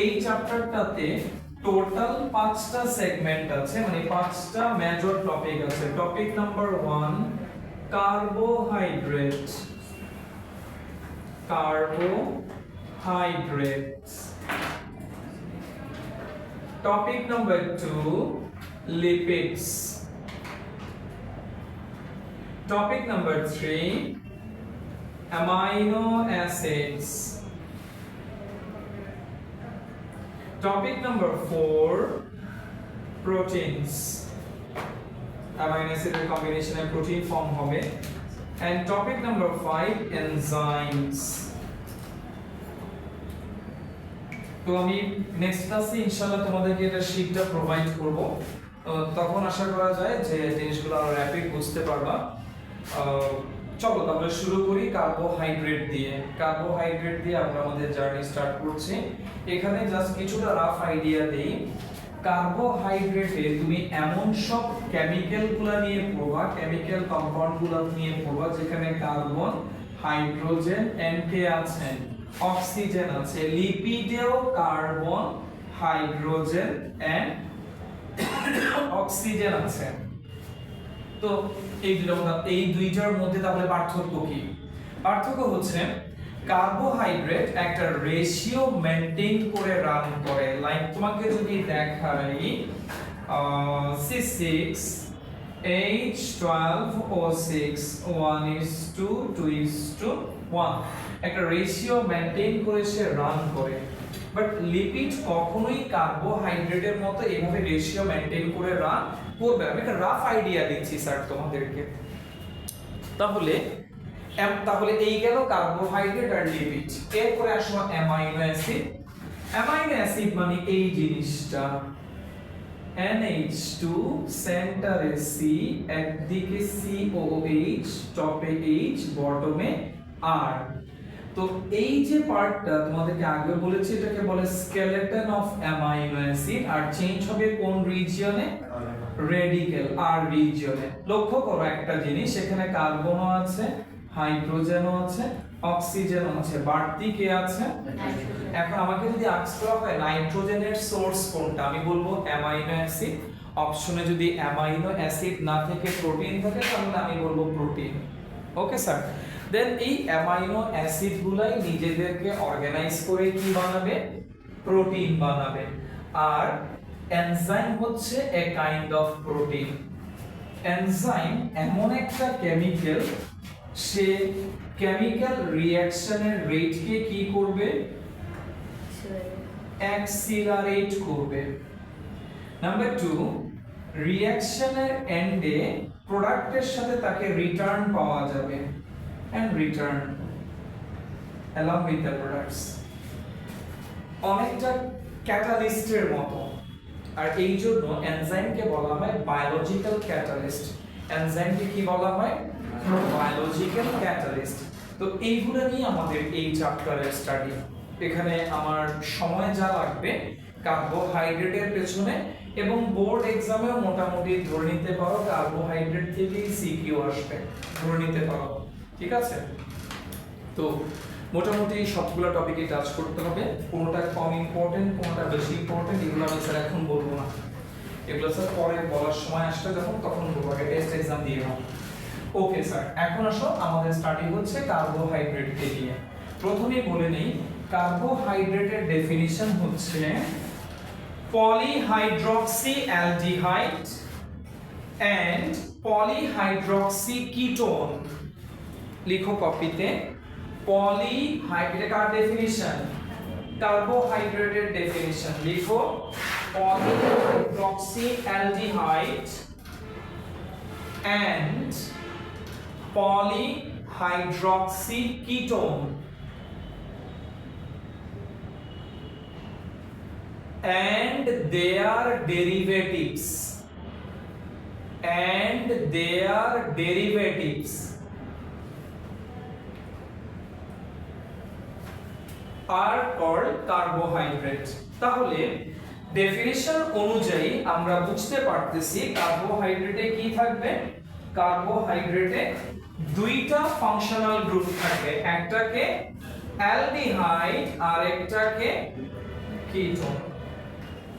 এই চ্যাপ্টারটাতে টোটাল 5টা সেগমেন্ট আছে, মানে 5টা মেজর টপিক আছে। Topic number 1 carbohydrate, carbohydrates. Topic number 2 lipids. Topic number 3 amino acids. Topic number 4 proteins. Amino acid combination and protein form hobe. And topic number 5 enzymes. তো আমি next ক্লাসে ইনশাআল্লাহ তোমাদেরকে এটা শীটটা প্রোভাইড করব, তখন আশা করা যায় যে জিনিসগুলো আরো র‍্যাপিড বুঝতে পারবা। চলো তাহলে শুরু করি কার্বোহাইড্রেট দিয়ে। কার্বোহাইড্রেট দিয়ে আমরা আমাদের জার্নি স্টার্ট করছি। এখানে জাস্ট কিছুটা রাফ আইডিয়া দেই। কার্বোহাইড্রেটে তুমি এমন সব কেমিক্যালগুলো নিয়ে পড়বা, কেমিক্যাল কম্পাউন্ডগুলো নিয়ে পড়বা যেখানে কার্বন, হাইড্রোজেন, এন্ড কে আছে অক্সিজেন আছে। লিপিডেও কার্বন, হাইড্রোজেন এন্ড অক্সিজেন আছে। তো এই দুইটার মধ্যে তাহলে পার্থক্য কি? পার্থক্য হচ্ছে কার্বোহাইড্রেট একটা রেশিও মেইনটেইন করে রান করে। লাইক তোমাকে যদি দেখাই C6 H12O6 1:2:1 একটা রেশিও মেইনটেইন করে সে রান করে। বাট লিপিড কখনোই কার্বোহাইড্রেটের মতো এইভাবে রেশিও মেইনটেইন করে রান করবে না। আমি একটা রাফ আইডিয়া দিচ্ছি স্যার তোমাদেরকে। তাহলে এই গেল কার্বোহাইড্রেট আর লিপিড। এরপরে আসবো অ্যামাইনো অ্যাসিড। অ্যামাইনো অ্যাসিড মানে এই জিনিসটা NH2 সেন্টারে C, একদিকে COOH, টপে H, বটমে R। তো এই যে পার্টটা তোমাদেরকে আগে বলেছি এটাকে বলে স্কেলেটন অফ অ্যামাইনো অ্যাসিড। আর চেঞ্জ হবে কোন রিজিয়নে? রেডিক্যাল আর রিজিয়নে। লক্ষ্য করো একটা জিনিস, এখানে কার্বনও আছে, হাইড্রোজেনও আছে, অক্সিজেনও আছে, বাড়তি কে আছে? এখন আমাকে যদি আস্ক করা হয় নাইট্রোজেনের সোর্স কোনটা, আমি বলবো অ্যামাইনো অ্যাসিড। অপশনে যদি অ্যামাইনো অ্যাসিড না থেকে প্রোটিন থাকে তাহলে আমি বলবো প্রোটিন। Okay sir. দেন এই অ্যামাইনো অ্যাসিড গুলাই নিজেদেরকে অর্গানাইজ করে কি বানাবে? প্রোটিন বানাবে। আর এনজাইম হচ্ছে a kind of protein. Enzyme এমন একটা কেমিক্যাল, সে কেমিক্যাল রিঅ্যাকশনের রেটকে কি করবে? অ্যাক্সিলারেট করবে। নাম্বার 2 রিঅ্যাকশনের এন্ডে প্রোডাক্টের সাথে তাকে রিটার্ন পাওয়া যাবে and return along with the products। অনেকটা ক্যাটালিস্টের মতো। আর এই জন্য এনজাইমকে বলা হয় বায়োলজিক্যাল ক্যাটালিস্ট। এনজাইমকে কি বলা হয়? Biological catalyst. তো এইগুলো নিয়ে আমাদের এই চ্যাপ্টারের স্টাডি। এখানে আমার সময় যা লাগবে কার্বোহাইড্রেটের পেছনে, এবং বোর্ড এক্সামেও মোটামুটি ধরে নিতে পারো কার্বোহাইড্রেট থেকেই সিকিউ আসবে, ধরে নিতে পারো। ঠিক আছে? তো মোটামুটি সবগুলো টপিকে টাচ করতে হবে। কোনোটা কম ইম্পর্টেন্ট, কোনোটা বেশি ইম্পর্টেন্ট, এগুলো আমি স্যার এখন বলবো না। এগুলো স্যার পরে বলার সময় আসলে যখন তখন বলবো, আগে টেস্ট এক্সাম দিয়ে নাও। ওকে স্যার, এখন আসো আমাদের স্টাডি হচ্ছে কার্বোহাইড্রেটকে নিয়ে। প্রথমেই বলে নেই কার্বোহাইড্রেটের ডেফিনিশন হচ্ছে polyhydroxyaldehyde and polyhydroxyketone। লিখো কপিতে পলিহাইড্রেট ডেফিনিশন, কার্বোহাইড্রেটের ডেফিনিশন লিখো polyhydroxyaldehyde and polyhydroxyketone and their derivatives are called carbohydrates। তাহলে ডেফিনিশন অনুযায়ী আমরা বুঝতে পারতেছি কার্বোহাইড্রেটে কি থাকবে? কার্বোহাইড্রেটে দুইটা ফাংশনাল গ্রুপ থাকবে, একটাকে অ্যালডিহাইড আর একটাকে ketone,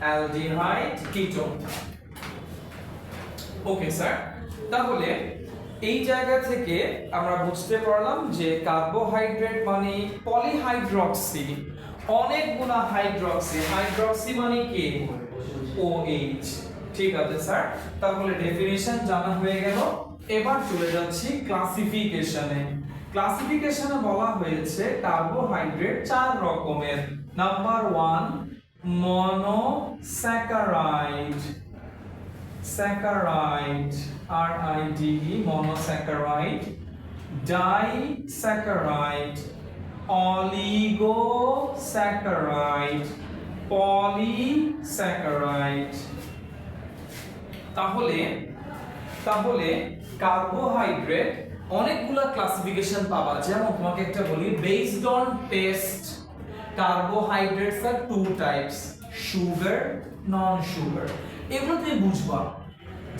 aldehyde ketone. Okay sir, তাহলে এই জায়গা থেকে আমরা বুঝতে পারলাম যে কার্বোহাইড্রেট মানে পলিহাইড্রক্সি, অনেকগুলা হাইড্রক্সি, হাইড্রক্সি মানে কি OH। ঠিক আছে স্যার, তাহলে ডেফিনিশন জানা হয়ে গেল। এবার চলে যাচ্ছি ক্লাসিফিকেশনে। ক্লাসিফিকেশনে বলা হয়েছে কার্বোহাইড্রেট 4 রকমের। Number 1 monosaccharide, saccharide RIDE monosaccharide, disaccharide, oligosaccharide, polysaccharide. তাহলে কার্বোহাইড্রেট অনেকগুলা ক্লাসিফিকেশন পাবা। যেমন তোমাকে একটা বলি, বেসড অন টেস্ট কার্বোহাইড্রেটস আর 2 টাইপস, সুগার, নন সুগার। এগুলো তুমি বুঝবা,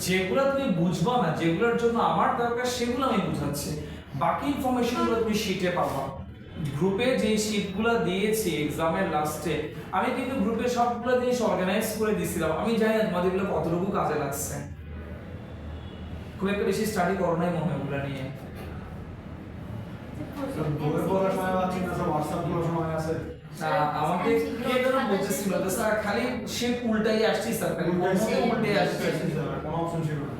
যেগুলো তুমি বুঝবা না, যেগুলোর জন্য আমার দরকার সেগুলো আমি বুঝাচ্ছি, বাকি ইনফরমেশনগুলো তুমি শীটে পাবা। গ্রুপে যে শীটগুলো দিয়েছি এক্সামের লাস্টে, আমি কিন্তু গ্রুপে সবগুলো জিনিস অর্গানাইজ করে দিয়েছিলাম। আমি জানি না তোমাদের এগুলো কতটুকু কাজে লাগছে, খুব একটা বেশি স্টাডি করো নাই মনে হয় ওগুলো নিয়ে। আমাকে কে যেন বলতেছিল যে স্যার খালি সে উল্টাই আসছি, স্যার খালি উল্টে আসছি, কোনো অপশন ছিল না।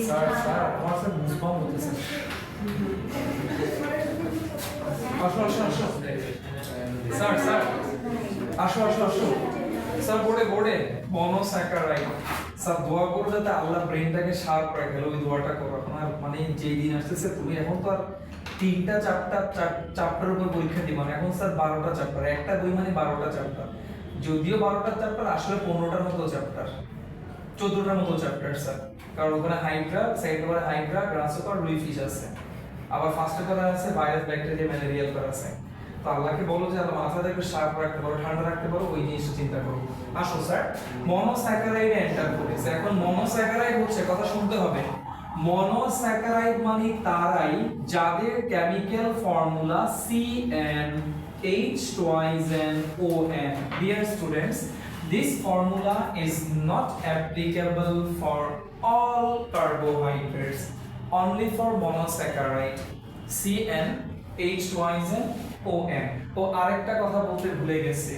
স্যার স্যার আমার স্যার বুঝবা বলতেছে। আসো আসো আসো স্যার, স্যার আসো আসো আসো স্যার, বোর্ডে মনোস্যাকারাইড। স্যার দোয়া করো যাতে আল্লাহ ব্রেনটাকে শার্প রাখে, ওই দোয়াটা করো। এখন আর মানে যেই দিন আসতেছে, তুমি এখন তো আর 3টা চ্যাপ্টার উপর পরীক্ষা দিবা না, এখন স্যার 12টা চ্যাপ্টার, একটা বই মানে 12টা চ্যাপ্টার। যদিও 12টা চ্যাপ্টার, আসলে 15টার মতো চ্যাপ্টার, 14টার মতো চ্যাপ্টার স্যার। কারণ ওখানে হাইড্রা, সেকেন্ড বারে হাইড্রা, গ্রাসোকার, লুই ফিশ আছে, আবার ফার্স্টে করা আছে ভাইরাস, ব্যাকটেরিয়া, ম্যালেরিয়া করা আছে। তো আল্লাহকে বলো যে আল্লাহ মাথাটা একটু শার্প রাখতে পারো, ঠান্ডা রাখতে পারো, ওই জিনিসটা চিন্তা করো। আসো স্যার, মনোস্যাকারাইডে এন্টার করেছে। এখন মনোস্যাকারাইড হচ্ছে, কথা শুনতে হবে, মনোস্যাকারাইড মানে তারাই যাদের chemical formula CnH2nOn। Dear students, this formula is not applicable for all carbohydrates, only for monosaccharide CnH2nOn। ও আরেকটা কথা বলতে ভুলে গেছে,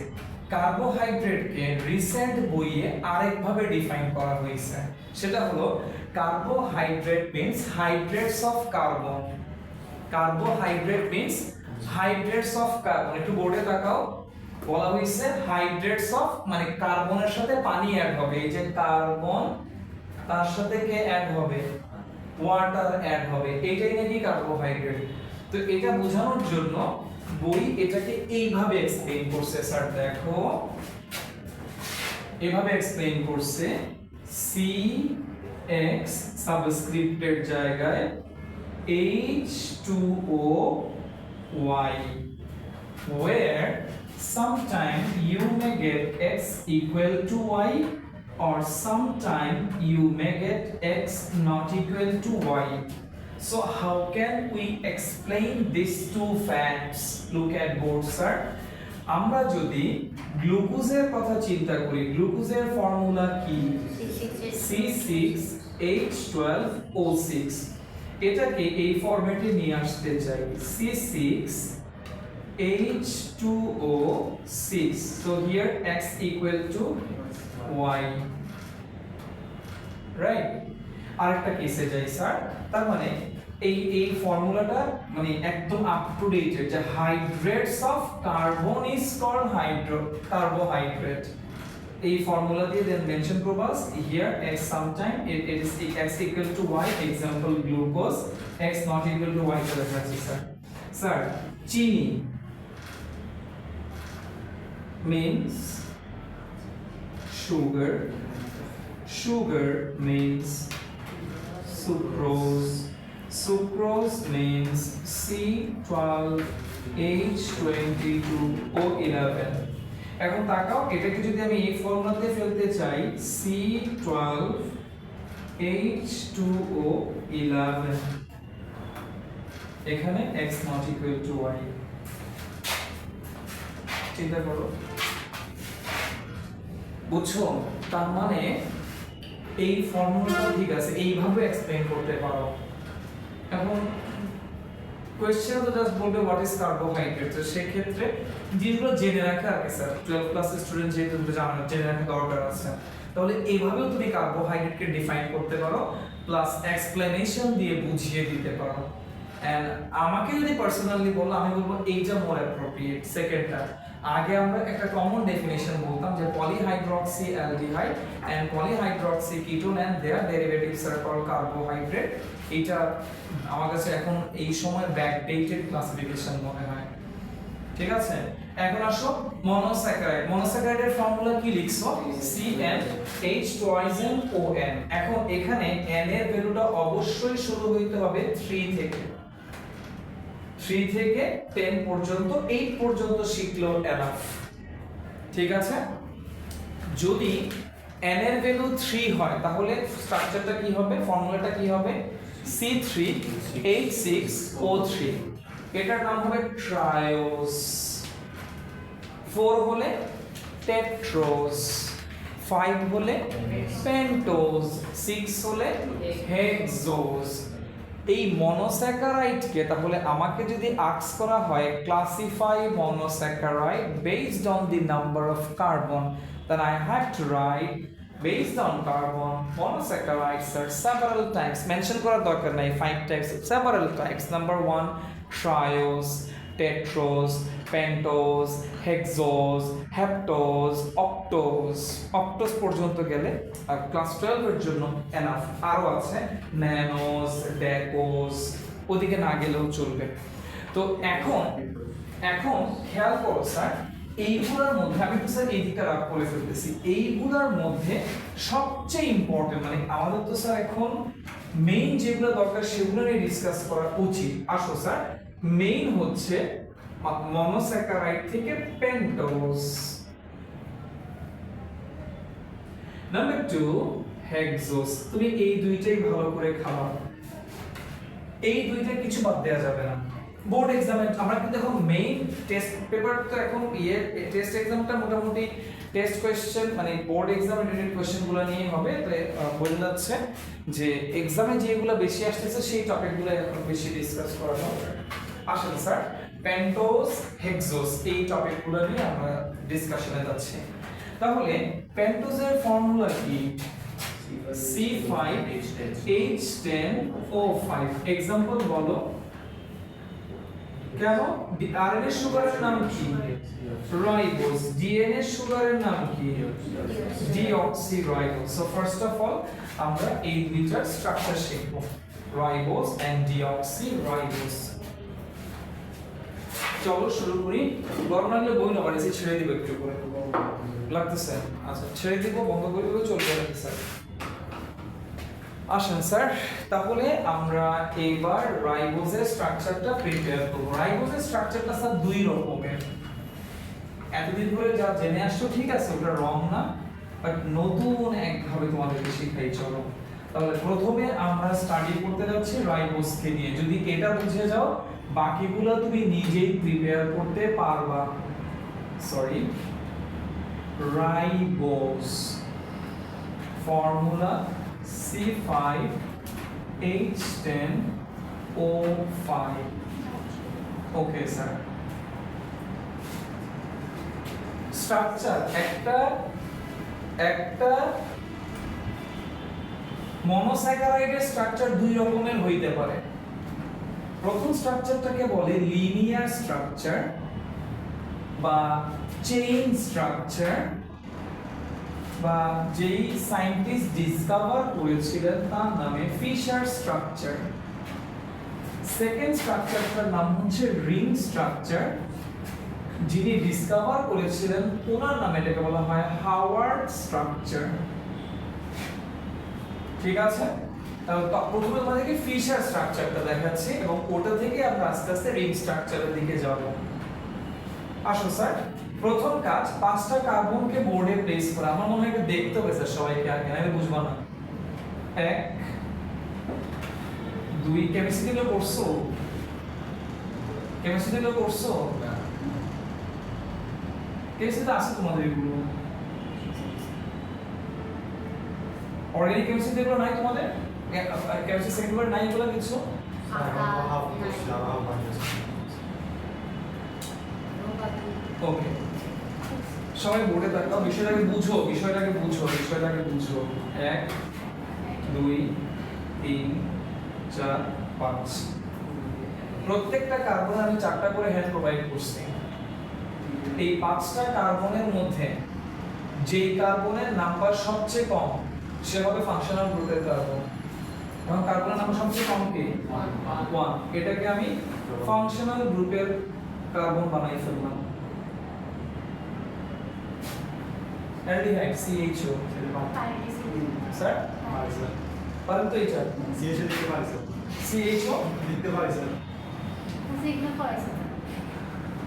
কার্বোহাইড্রেটকে রিসেন্ট বইয়ে আরেকভাবে ডিফাইন করা হয়েছে, সেটা হলো carbohydrate means hydrates of carbon. Carbohydrate means hydrates of carbon. একটু বোর্ডে তাকাও, বলা হয়েছে হাইড্রেটস অফ মানে কার্বনের সাথে পানি অ্যাড হবে, এই যে কার্বন, তার সাথে কে অ্যাড হবে, ওয়াটার অ্যাড হবে, এটাই নাকি কার্বোহাইড্রেট। তো এটা বোঝানোর জন্য বই এটাকে এইভাবে এক্সপ্লেইন করছে। স্যার দেখো, এভাবে এক্সপ্লেইন করছে, CX সাবস্ক্রিপ্টের জায়গায় H2OY, where sometime you may get X equal to Y or sometime you may get X not equal to Y. So how can we explain these two facts? Look at board, sir. আমরা যদি গ্লুকোজের কথা চিন্তা করি, গ্লুকোজের formula কি, C6H12O6। এটাকে এই ফরম্যাটে নিয়ে আসতে চাই, C6H2O6, so here X equal to Y, right? আরেকটা কেসে যাই স্যার, তার মানে এই ফর্মুলাটা মানে একদম আপ টু ডেট, যে hydrates of carbon is called carbohydrate. এই ফর্মুলা দিয়ে দেন মেনশন করবা here x sometime it is x equal to y, example glucose, x not equal to y চলে যাচ্ছে স্যার। স্যার চিনি means sugar, sugar means sucrose, sucrose means C12H22O11। এখন তাকাও, এটাকে যদি আমি এই ফর্মুলাতে ফেলতে চাই, C12 H2O11, এখানে x not equal to y। চিন্তা করো, বুঝছো? তার মানে এই ফর্মুলাটা ঠিক আছে, এইভাবে এক্সপ্লেইন করতে পারো। এখন কোশ্চেন তো জাস্ট বলবে হোয়াট ইজ কার্বোহাইড্রেট, তো সেই ক্ষেত্রে যেগুলো জেনে রাখা আছে স্যার, 12 ক্লাস স্টুডেন্ট যেহেতু জানো, জেনে রাখা দরকার আছে। তাহলে এইভাবেও তুমি কার্বোহাইড্রেটকে ডিফাইন করতে পারো, প্লাস এক্সপ্লেনেশন দিয়ে বুঝিয়ে দিতে পারো। এন্ড আমাকে যদি পার্সোনালি বলো, আমি বলবো এইটা মোর অ্যাপ্রোপ্রিয়েট সেকেন্ডটা। আগে আমরা একটা কমন ডেফিনেশন বলতাম যে polyhydroxy aldehyde and polyhydroxy ketone and their derivatives are called carbohydrate. এটা আমার কাছে এখন এই সময় ব্যাকডেটেড ক্লাসিফিকেশন মনে হয়। ঠিক আছে, এখন আসো মনোস্যাকারাইড। মনোস্যাকারাইডের ফর্মুলা কি লিখছো? CnH2ON। এখন এখানে n এর ভ্যালুটা অবশ্যই শুরু হইতে হবে 3 থেকে। 3 থেকে 10 পর্যন্ত, 8 পর্যন্ত শিখলেও এনাফ। ঠিক আছে, যদি n এর ভ্যালু 3 হয় তাহলে স্ট্রাকচারটা কি হবে, ফর্মুলাটা কি হবে? C3H6O3। এটার নাম হবে ট্রায়োস। 4 হলে টেট্রোস, 5 হলে পেন্টোস, 6 হলে হেক্সোস। এই মনোস্যাকারাইডকে তাহলে আমাকে যদি আস্ক করা হয় classify monosaccharide based on the number of carbon, then I have to write based on carbon monosaccharides are several types, mention করার দরকার নাই, 5 types, several types. Number 1 triose, tetrose, pentose, hexose, heptose, octose। octose পর্যন্ত গেলে class 12 এর জন্য enough. আরো আছে ন্যানোস, ডেকোস, ওদিকে না গেলেও চলবে। তো এখন খেয়াল করো স্যার, এইগুলোর মধ্যে আমি তো স্যার এই দিকটা রাগ করে ফেলতেছি, এইগুলোর মধ্যে সবচেয়ে ইম্পর্টেন্ট, মানে আমাদের তো স্যার এখন মেইন যেগুলো দরকার সেগুলো নিয়ে ডিসকাস করা উচিত। আসো স্যার, মেইন হচ্ছে মনোস্যাকারাইড থেকে পেন্টোজ। Number 2 hexose. তুমি এই দুইটাই ভালো করে খাওয়া, এই দুইটা কিছু বাদ দেওয়া যাবে না। বোর্ড এক্সামে আমরা কিন্তু এখন মেইন টেস্ট পেপার তো এখন টেস্ট এক্সামটা মোটামুটি টেস্ট কোশ্চেন মানে বোর্ড এক্সাম রিলেটেড কোশ্চেনগুলো নিয়ে হবে। তাই বোঝা যাচ্ছে যে এক্সামে যেগুলো বেশি আসতেছে সেই টপিকগুলো এখন বেশি ডিসকাস করা হবে। আসলে স্যার পেন্টোজ, হেক্সোস এই টপিকগুলো নিয়ে আমরা ডিসকাশনে যাচ্ছি। তাহলে পেন্টোজের ফর্মুলা কি? C5H10O5। এক্সাম্পল বলো। কেন? আরএনএ সুগারের নাম কি? রাইবোজ। ডিএনএ সুগারের নাম কি? Deoxyribose. So first of all আমরা এই দুইটার স্ট্রাকচার শিখব, রাইবোজ এন্ড ডিঅক্সিরাইবোজ। চলো শুরু করি। গরম লাগলে বই না বাড়ি ছেড়ে দিব একটু করে লাগতেছে। আচ্ছা ছেড়ে দিব, বন্ধ করে দেবো, চলবে স্যার। আসেন স্যার, তাহলে আমরা এবার রাইবোজের স্ট্রাকচারটা প্রিপেয়ার করব। রাইবোজের স্ট্রাকচারটা স্যার দুই রকমের। এতদিন ধরে যা জেনে আসছো ঠিক আছে, ওটা রং না, বাট নতুন একভাবে তোমাদেরকে শেখাই। চলো তাহলে প্রথমে আমরা স্টাডি করতে যাচ্ছি রাইবোজকে নিয়ে। যদি এটা বুঝে যাও বাকিগুলো তুমি নিজেই প্রিপেয়ার করতে পারবা। Sorry, ribose formula C5H10O5। Okay sir, structure একটা মনোস্যাকারাইডের স্ট্রাকচার দুই রকমের হইতে পারে। প্রথম স্ট্রাকচারটাকে বলে লিনিয়ার স্ট্রাকচার বা চেইন স্ট্রাকচার, বা যেই সায়েন্টিস্ট ডিসকভার করেছিলেন তার নামে ফিশার স্ট্রাকচার। সেকেন্ড স্ট্রাকচারটার নাম হচ্ছে রিং স্ট্রাকচার। যিনি ডিসকভার করেছিলেন ওনার নামে এটাকে বলা হয় হাওয়ার্ড স্ট্রাকচার। ঠিক আছে, প্রথমে আমাদেরকে ফিশার স্ট্রাকচারটা দেখাচ্ছি এবং ওটা থেকে আমরা আস্তে আস্তে রিং স্ট্রাকচারের দিকে যাব। আসো স্যার, প্রথম কাজ 5টা কার্বনকে বোর্ডে প্লেস করা। আমার মনে হয় দেখতে হবে স্যার সবাইকে, আগে নাহলে বুঝবা না। এক দুই কেমিস্ট্রি গুলো করছো কেমিস্ট্রিতে আছে তোমাদের এগুলো অর্গানিক কেমিস্ট্রি এগুলো নাই তোমাদের কেমিস্ট্রি সেকেন্ড নাই এগুলো কিছু ওকে সবাই বোর্ডে তাকাও বিষয়টাকে বুঝো 1 2 3 4 5 প্রত্যেকটা কার্বনে আমি 4টা করে হ্যান্ড প্রোভাইড করছি এই 5টা কার্বনের মধ্যে যেই কার্বনের নাম্বার সবচেয়ে কম সে হবে ফাংশনাল গ্রুপের কার্বন এবং কার্বনের নাম্বার সবচেয়ে কম কি 1 এটাকে আমি ফাংশনাল গ্রুপের কার্বন বানাই ফেললাম অ্যালডিহাইড CHO স্যার পারেন তো এটা CHO লিখতে পারি স্যার CHO লিখতে পারি sir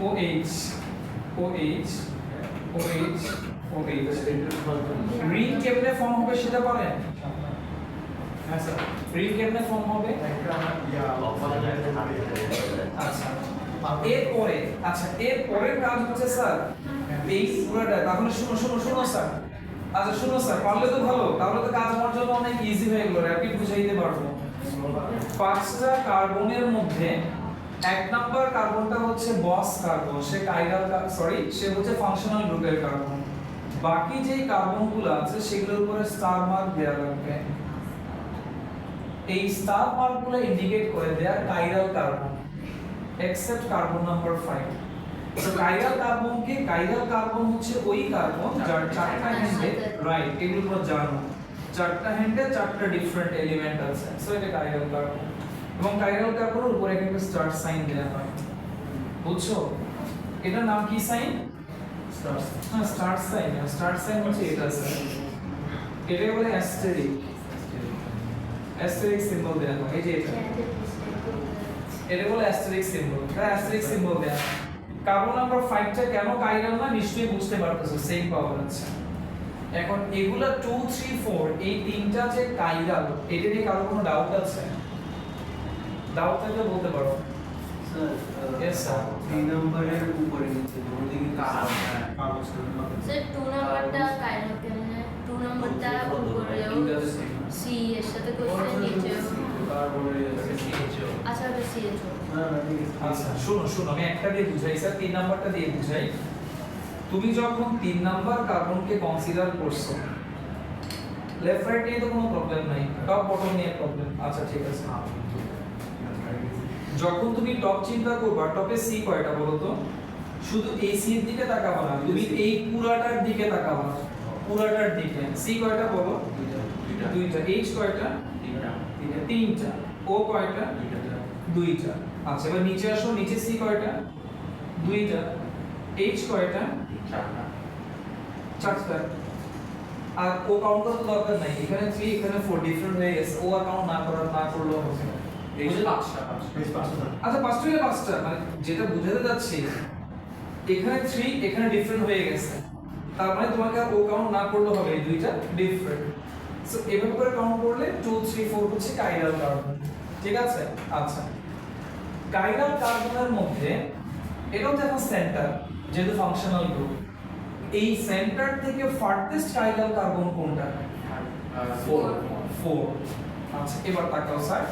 OH OH OH OH ring কেমনে ফর্ম হবে সেটা পারেন হ্যাঁ স্যার রিং কেমনে ফর্ম হবে একটা আচ্ছা এর পরের কাজ হচ্ছে স্যার এই পুরোটা তাহলে শুনো স্যার আচ্ছা শুনো স্যার পারলে তো ভালো তাহলে তো কাজ আমার জন্য অনেক ইজি হয়ে গেল র‍্যাপিড বুঝাইতে পারবো 5টা কার্বনের মধ্যে 1 নাম্বার কার্বনটা হচ্ছে বস কার্বন সে হচ্ছে ফাংশনাল গ্রুপের কার্বন বাকি যেই কার্বনগুলো আছে সেগুলোর উপরে স্টার মার্ক দেয়া লাগবে এই স্টার মার্কগুলো ইন্ডিকেট করে দেয়া chiral carbon except carbon number 5 so chiral carbon হচ্ছে ওই কার্বন যার 4টা হ্যান্ডে রাইট এগুলো পুরো জানো 4টা হ্যান্ডে 4টা ডিফারেন্ট এলিমেন্ট আছে সো এটা কাইরাল কার্বন এবং কাইরাল কার্বনের উপরে একটা স্টার সাইন দেয়া হয় বুঝছো এটার নাম কি সাইন স্টার সাইন হচ্ছে এটা স্যার এটা বলে অ্যাস্টেরিক সিম্বল দেয়া হয় এই যে এটা বলে অ্যাস্টেরিক সিম্বল দেয়া কার্বন নাম্বার 5টা কেন কাইরাল না নিশ্চয়ই বুঝতে পারতেছো সেম পাওয়ার আছে এখন এগুলা 2 3 4 এই তিনটা যে কাইরাল এটা নিয়ে কারো কোনো ডাউট আছে ডাউট থাকলে বলতে পারো স্যার Yes, sir. 3 নম্বরের উপরে নিচে দুটো দিকে কাগজ স্যার 2 নাম্বারটা কাইরাল কেমনে 2 নাম্বারটা উপরেও সি এর সাথে কোশ্চেন নিচেও আচ্ছা ওটা CHO আচ্ছা শুনো আমি একটা দিয়ে বুঝাই স্যার 3 নাম্বারটা দিয়ে বুঝাই তুমি যখন 3 নাম্বার কার্বনকে কনসিডার করছো লেফট রাইট নিয়ে তো কোনো প্রবলেম নাই টপ বটম নিয়ে প্রবলেম আচ্ছা ঠিক আছে যখন তুমি টপ চিন্তা করবা টপে সি কয়টা বলো তো শুধু এই সি এর দিকে তাকাবা না তুমি এই পুরাটার দিকে তাকাবা পুরাটার দিকে সি কয়টা বলো দুইটা এইচ কয়টা তিনটা ও কয়টা দুইটা আচ্ছা এবার নিচে আসো নিচে সি কয়টা দুইটা এইচ কয়টা চারটা আর ও কাউন্ট করার দরকার নাই এখানে 3 এখানে 4 ডিফারেন্ট হয়ে গেছে ও কাউন্ট না করলেও হবে এই যে আচ্ছা 5টা পাঁচটা মানে যেটা বুঝাতে যাচ্ছি এখানে 3 এখানে ডিফারেন্ট হয়ে গেছে তার মানে তোমাকে আর ও কাউন্ট না করলে হবে এই দুইটা ডিফারেন্ট সো এভাবে করে কাউন্ট করলে 2 3 4 হচ্ছে কাইরাল কার্বন ঠিক আছে আচ্ছা কাইরাল কার্বনের মধ্যে এটাও তো এখন সেন্টার যেহেতু ফাংশনাল গ্রুপ এই সেন্টার থেকে ফার্থেস্ট কাইরাল কার্বন কোনটা 4 আচ্ছা এবার তাকাও স্যার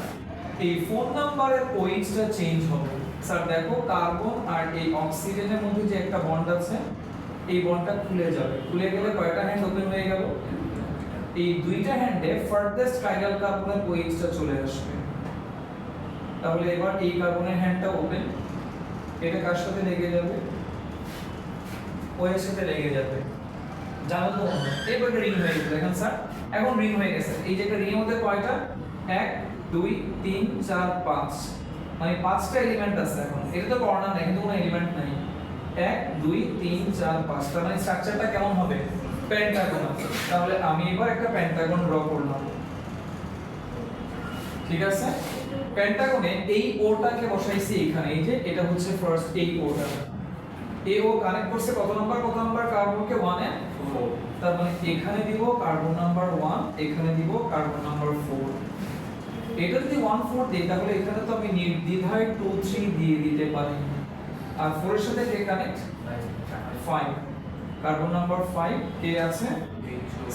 এই 4 নাম্বারের ওএইচটা চেঞ্জ হবে স্যার দেখো কার্বন আর এই অক্সিজেনের মধ্যে যে একটা বন্ড আছে এই বন্ডটা খুলে যাবে খুলে গেলে কয়টা হ্যান্ড ওপেন হয়ে গেল এই দুইটা হ্যান্ডে ফার্থেস্ট কাইরাল কার্বনের ওএইচটা চলে আসবে তাহলে এবার এই কার্বনের হ্যান্ডটা ওপেন এটা কার সাথে লেগে যাবে ওএর সাথে লেগে যাবে জানো তো এবার রিং হয়ে গেছে দেখেন স্যার এখন রিং হয়ে গেছে এই যে একটা রিং এর মধ্যে কয়টা 1 2 3 4 5 মানে 5টা এলিমেন্ট আছে এখন এটা তো কর্নার নাই কিন্তু কোনো এলিমেন্ট নাই 1 2 3 4 5 তার মানে স্ট্রাকচারটা কেমন হবে পেন্টাগন তাহলে আমি এবার একটা পেন্টাগন ড্র করলাম ঠিক আছে পেন্টাগনে এই ওটাকে বসাইছি এখানে এই যে এটা হচ্ছে ফার্স্ট এই ওটা এই ও কানেক্ট করছে কত নাম্বার কার্বনকে 1 এ 4 তার মানে এখানে দিব কার্বন নাম্বার 1, এখানে দিব কার্বন নাম্বার 4। এটা যদি 1 4 দেই তাহলে এখানে তো আমি নির্দ্বিধায় 2 3 দিয়ে দিতে পারি। আর 4 এর সাথে কে কানেক্ট? 5। কার্বন নাম্বার 5 কে আছে?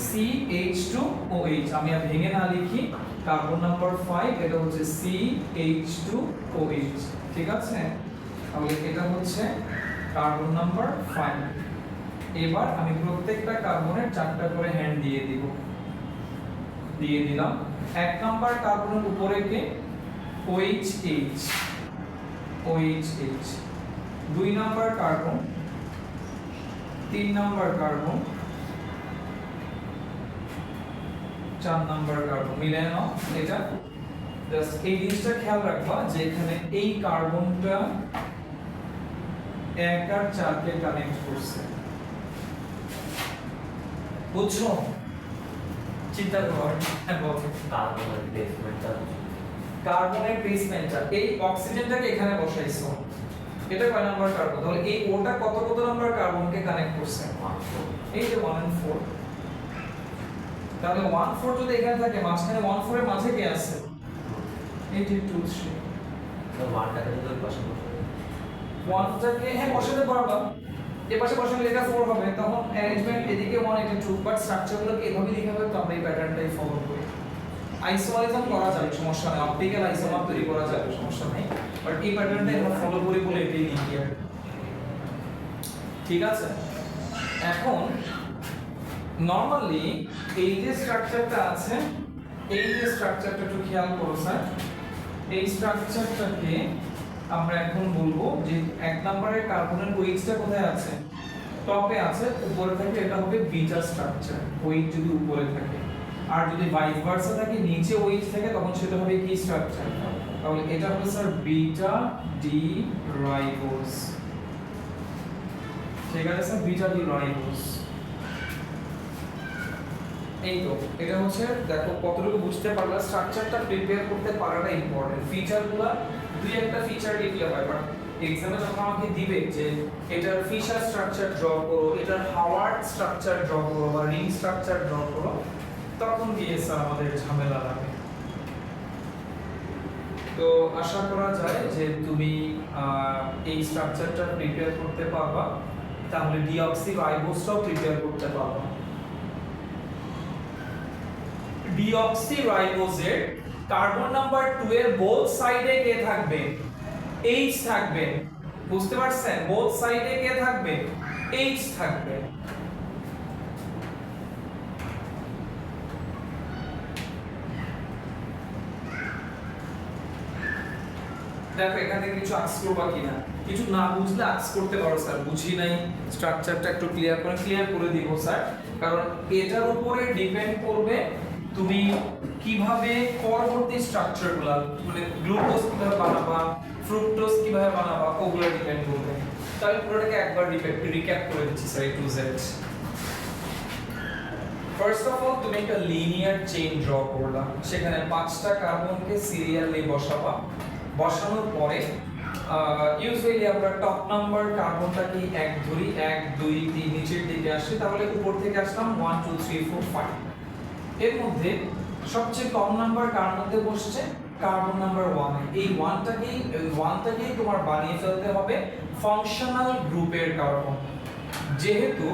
CH2OH। আমি আর ভেঙে না লিখি, কার্বন নাম্বার 5 এটা হচ্ছে CH2OH, ঠিক আছে? তাহলে এটা হচ্ছে কার্বন নাম্বার 5। এবার আমি প্রত্যেকটা কার্বনের 4টা করে হ্যান্ড দিয়ে দিব। দিয়ে দিলাম। 1 নাম্বার কার্বনের উপরে কে? OH, OH। 2 number carbon, 3 number carbon, 4 number carbon. মিলে নাও এটা। জাস্ট এই জিনিসটা খেয়াল রাখবা যে এখানে এই কার্বনটা 1 আর 4 কে কানেক্ট করছে। বুঝছো? চিন্তা কর। হ্যাঁ বল। কার্বনের বেসমেন্টটা, এই অক্সিজেনটাকে এখানে বসাইছো। এটা কয় নাম্বার কার্বন? তাহলে এই ওটা কত কত নাম্বার কার্বনকে কানেক্ট করছে? এই যে 1 and 4। তাহলে 1 4 যদি এখানে থাকে, মাঝখানে 1 4 এর মাঝে কে আছে? এই যে 2 3। তো 1টাকে যদি ওই পাশে বসাই, 1টাকে হ্যাঁ বসাতে পারবা। এর পাশে বসালে এটা 4 হবে, তখন অ্যারেঞ্জমেন্ট এদিকে 1 এটা 2, বাট স্ট্রাকচারগুলোকে এভাবে লেখা হবে তো আমরা এই প্যাটার্নটাই ফলো করি। আইসোমারিজম করা যাবে, সমস্যা নেই। অপটিক্যাল আইসোমার তৈরি করা যাবে, সমস্যা নেই। বাট এই প্যাটার্নটাই আমরা ফলো করি বলে এটাই লিখি আর। ঠিক আছে? এখন নরমালি এই যে স্ট্রাকচারটা আছে, এই যে স্ট্রাকচারটা একটু খেয়াল করো স্যার। এই স্ট্রাকচারটাকে আমরা এখন বলবো যে 1 নম্বরের কার্বনের ওইচটা কোথায় আছে? টপে আছে, উপরে থাকে, এটা হবে বিটা স্ট্রাকচার। ওইচ যদি উপরে থাকে, আর যদি ভাইস ভার্সা থাকে নিচে ওইচ থাকে, তখন সেটা হবে কি স্ট্রাকচার? তাহলে এটা হবে স্যার বিটা ডি রাইবোজ। ঠিক আছে স্যার, বিটা ডি রাইবোজ। এই তো এটা হচ্ছে, দেখো কতটুকু বুঝতে পারলা। স্ট্রাকচারটা প্রিপেয়ার করতে পারাটা ইম্পর্টেন্ট। ফিচারগুলো দুই একটা ফিচার লিখলে হয়, বাট এক্সামে যখন আমাকে দিবে যে এটার ফিশার স্ট্রাকচার ড্র করো, এটার হাওয়ার্ড স্ট্রাকচার ড্র করো বা রিং স্ট্রাকচার ড্র করো, তখন দিয়ে স্যার আমাদের ঝামেলা লাগে। তো আশা করা যায় যে তুমি এই স্ট্রাকচারটা প্রিপেয়ার করতে পারবা, তাহলে ডিঅক্সি রাইবোজটাও প্রিপেয়ার করতে পারবা। ডিঅক্সি রাইবোজের কার্বন নাম্বার 2 এর বোথ সাইডে কে থাকবে? H থাকবে। বুঝতে পারছেন? বোথ সাইডে কে থাকবে? H থাকবে। দেখো এখানে কিছু আক্স করবা কিনা, কিছু না বুঝলে আক্স করতে পারো স্যার, বুঝি নাই স্ট্রাকচারটা একটু ক্লিয়ার করে দিব স্যার, কারণ এটার উপরে ডিপেন্ড করবে তুমি কিভাবে পরবর্তী স্ট্রাকচারগুলো, মানে গ্লুকোজ কিভাবে বানাবা, ফ্রুক্টোজ কিভাবে বানাবা, ওগুলো ডিপেন্ড করবে। তাহলে পুরোটাকে একবার রিক্যাপ করে দিচ্ছি sir, A to Z। First of all তুমি একটা লিনিয়ার চেইন ড্র করলা, সেখানে 5টা কার্বনকে সিরিয়ালি বসাবা। বসানোর পরে ইউজুয়ালি আমরা টপ নাম্বার কার্বনটাকে 1 ধরি, 1 2 3 নিচের দিকে আসি, তাহলে উপর থেকে আসলাম 1 2 3 4 5। এর মধ্যে সবচেয়ে কম নাম্বার কার মধ্যে বসছে? Carbon number 1। এই 1টাকেই তোমার বানিয়ে ফেলতে হবে ফাংশনাল গ্রুপের কার্বন। যেহেতু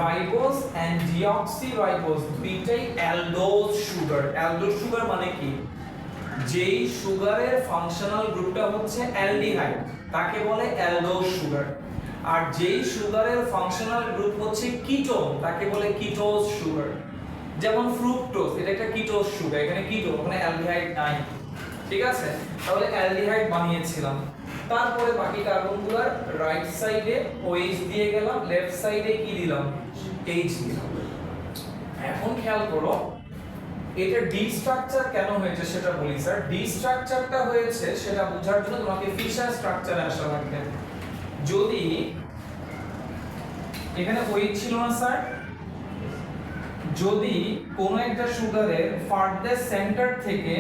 রাইবোজ এন্ড ডিঅক্সি রাইবোজ দুইটাই অ্যালডোজ সুগার। অ্যালডোজ সুগার মানে কি? যেই সুগারের ফাংশনাল গ্রুপটা হচ্ছে অ্যালডিহাইড, তাকে বলে অ্যালডোজ সুগার। আর যেই সুগারের ফাংশনাল গ্রুপ হচ্ছে কিটোন, তাকে বলে কিটোজ সুগার। যেমন ফ্রুক্টোজ, এটা একটা কিটোজ সুগার, এখানে কিটোন, ওখানে অ্যালডিহাইড নাই। ঠিক আছে? তাহলে অ্যালডিহাইড বানিয়েছিলাম। তারপরে বাকি কার্বনগুলোর রাইট সাইডে OH দিয়ে গেলাম, লেফট সাইডে কি দিলাম? H দিলাম। এখন খেয়াল করো এটা ডি স্ট্রাকচার কেন হয়েছে সেটা বলি স্যার। ডি স্ট্রাকচারটা হয়েছে সেটা বোঝার জন্য তোমাকে ফিশার স্ট্রাকচারে আসা লাগবে। যদি এখানে OH ছিল না স্যার, যদি কোন একটা সুগারের ফার্থেস্ট সেন্টার থেকে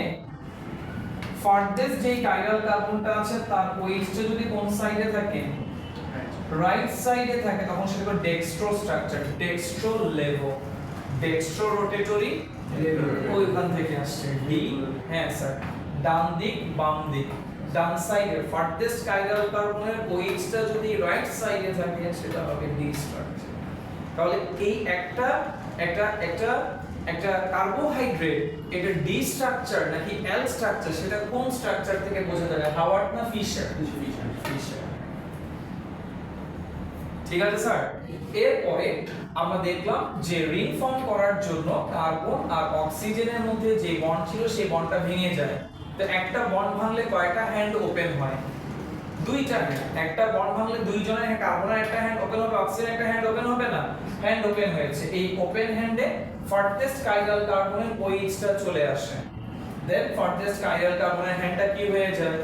ফার্থেস্ট যেই কাইরাল কার্বনটা আছে তার OH-টা যদি কোন সাইডে থাকে? রাইট সাইডে থাকে, তখন সেটা ডেক্সট্রো স্ট্রাকচার, ডেক্সট্রো লেভো। ডেক্সট্রো রোটেটরি ওইখান থেকে আসছে ডি। হ্যাঁ স্যার, ডান দিক বাম দিক, ডান সাইডে ফার্থেস্ট কাইরাল কার্বনের ওএইচটা যদি রাইট সাইডে থাকে সেটা হবে ডি স্ট্রাকচার। তাহলে এই একটা একটা একটা একটা কার্বোহাইড্রেট এটা ডি স্ট্রাকচার নাকি এল স্ট্রাকচার সেটা কোন স্ট্রাকচার থেকে বোঝা যাবে, হাওয়ার্ড না ফিশার? ফিশার। ঠিক আছে স্যার। এরপরে আমরা দেখলাম যে রিং ফর্ম করার জন্য কার্বন আর অক্সিজেনের মধ্যে যে বন্ড ছিল সেই বন্ডটা ভেঙে যায়। তো একটা বন্ড ভাঙলে কয়টা হ্যান্ড ওপেন হয়? দুইটা হ্যান্ড। একটা বন্ড ভাঙলে দুইজনের, কার্বনের একটা হ্যান্ড ওপেন হবে, অক্সিজেনের একটা হ্যান্ড ওপেন হবে না? হ্যান্ড ওপেন হয়েছে। এই ওপেন হ্যান্ডে ফার্থেস্ট কাইরাল কার্বনের ওএইচটা চলে আসে। দেন ফার্থেস্ট কাইরাল কার্বনের হ্যান্ডটা কি হয়ে যায়?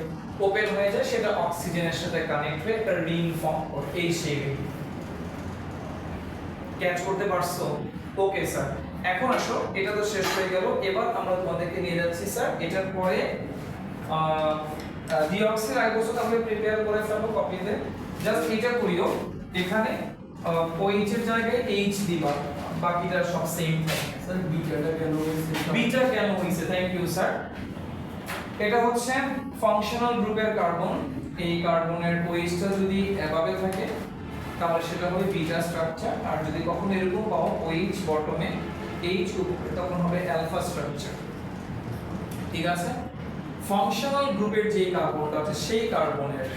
ওপেন হয়ে যায়, সেটা অক্সিজেনের সাথে কানেক্ট হয়ে একটা রিং ফর্ম করে এই শেপে। ক্যাচ করতে পারছো? Okay sir. এখন আসো, এটা তো শেষ হয়ে গেল। এবার আমরা তোমাদেরকে নিয়ে যাচ্ছি স্যার এটার পরে ডিঅক্সিরাইবোজ আমরা প্রিপেয়ার করে ফেলবো কপিতে। জাস্ট এটা করিও, এখানে OH এর জায়গায় H দিবা, বাকিটা সব সেম থাকে। স্যার বিটাটা কেন হয়েছে? বিটা কেন হইছে? Thank you sir. এটা হচ্ছে ফাংশনাল গ্রুপের কার্বন। এই কার্বনের OH-টা যদি এভাবে থাকে তাহলে সেটা হবে বিটা স্ট্রাকচার, আর যদি কখনো এরকম পাও OH বটমে H উপরে তখন হবে অ্যালফা স্ট্রাকচার। ঠিক আছে? ফাংশনাল গ্রুপের যে কার্বনটা আছে সেই কার্বনের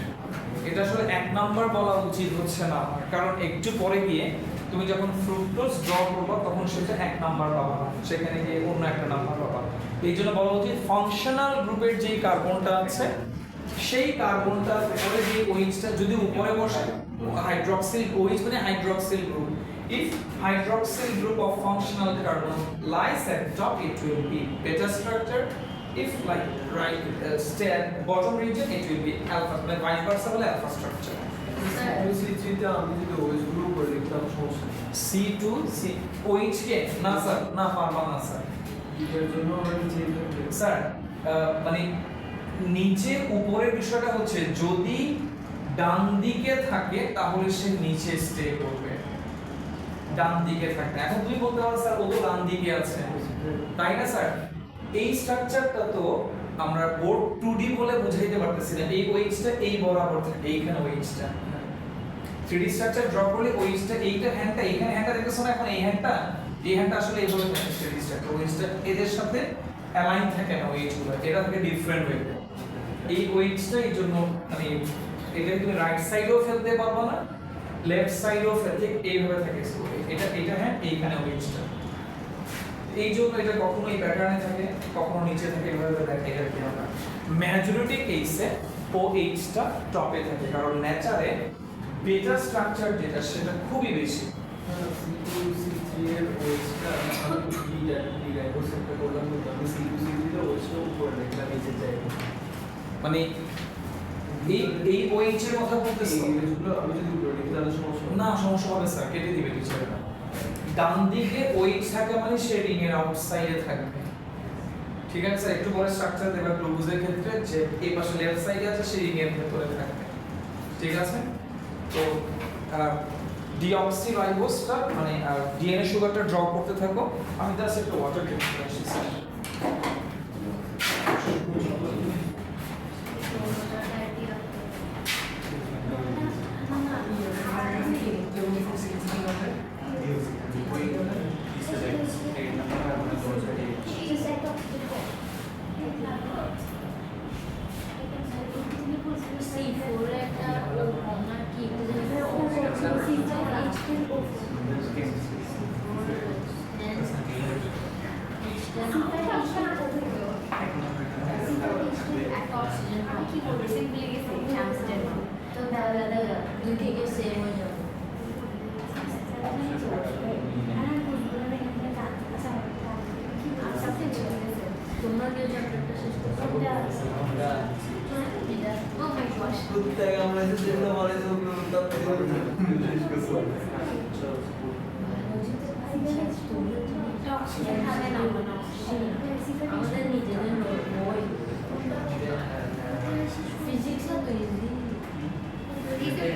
এটা আসলে এক নাম্বার বলা উচিত হচ্ছে না আমার, কারণ একটু পরে গিয়ে তুমি যখন ফ্রুক্টোজ ড্র করবে তখন সেটা এক নাম্বার পাবা না, সেখানে গিয়ে অন্য একটা নাম্বার পাবা। এই জন্য বলা উচিত ফাংশনাল গ্রুপের যে কার্বনটা আছে সেই কার্বনটার উপরে যে OH-টা যদি উপরে বসে, হাইড্রক্সিল OH মানে hydroxyl group. If hydroxyl group of functional carbon lies at top, it will be beta structure. If like right bottom region, it will be alpha. Like vice versa, will alpha structure. C3 তে আমি যদি OH group করে লিখতাম সমস্যা নেই। C2 C OH কে না sir, না পারবা না স্যার। এর জন্য আমরা নিচে স্যার মানে নিচে উপরের বিষয়টা হচ্ছে যদি ডান দিকে থাকে তাহলে সে নিচে স্টে করবে, ডান দিকে থাকে। এখন তুমি বলতে পারো স্যার ও তো ডান দিকে আছে, তাই না স্যার? এই স্ট্রাকচারটা তো আমরা বোর্ড 2D বলে বুঝাইতে পারতেছি না। এই OH-টা এই বরাবর থাকে, এইখানে OH-টা 3D স্ট্রাকচার ড্র করলে OH-টা এইটা হ্যান্ডটা এইখানে হ্যান্ডটা দেখতেছো না, এখন এই হ্যান্ডটা আসলে এইভাবে থাকে 3D স্ট্রাকচার। OH-টা এদের সাথে অ্যালাইন থাকে না, OH-গুলো এটা থেকে ডিফারেন্ট হয়ে যায়। এই OH-টা এই জন্য মানে এটা তুমি রাইট সাইডেও ফেলতে পারবে না, লেফট সাইডেও ফেলতে, এইভাবে থাকে। এটা হ্যাঁ এইখানে OH-টা, এই জন্য এটা কখনো এই প্যাটার্নে থাকে, কখনো নিচে থাকে, এভাবে দেখা যায় কি আমরা মেজরিটি কেসে OH-টা টপে থাকে, কারণ নেচারে বেটা স্ট্রাকচার যেটা সেটা খুবই বেশি। C2 C3 এর OH-টা আমি ডিরাইবোজ একটা করলাম, আমি C2 C3 তে OH-টা উপরে লিখলাম নিচে যাই। মানে এই OH এর কথা বলতেছি এইগুলো আমি যদি উপরে লিখি তাহলে সমস্যা হবে না? সমস্যা হবে স্যার, কেটে দিবে টিচাররা। ডান দিকে OH থাকে মানে সে রিং এর আউটসাইডে থাকবে। ঠিক আছে স্যার, একটু পরে স্ট্রাকচার দেবা গ্লুকোজের ক্ষেত্রে যে এই পাশে লেফট সাইডে আছে সে রিং এর ভেতরে থাকবে। ঠিক আছে? তো ডিঅক্সিরাইবোজটা মানে ডিএনএ সুগারটা ড্র করতে থাকো, আমি জাস্ট একটু ওয়াটার ড্রিঙ্ক করে আসি স্যার। তোমরা কেউ চ্যাপ্টারটা শেষ করছো? ও মাই গড, প্রত্যেক আমরা যে যেটা বলে যে তার থেকে আমাদের নিজেদের বই ফিজিক্স তো ইজি আমাদের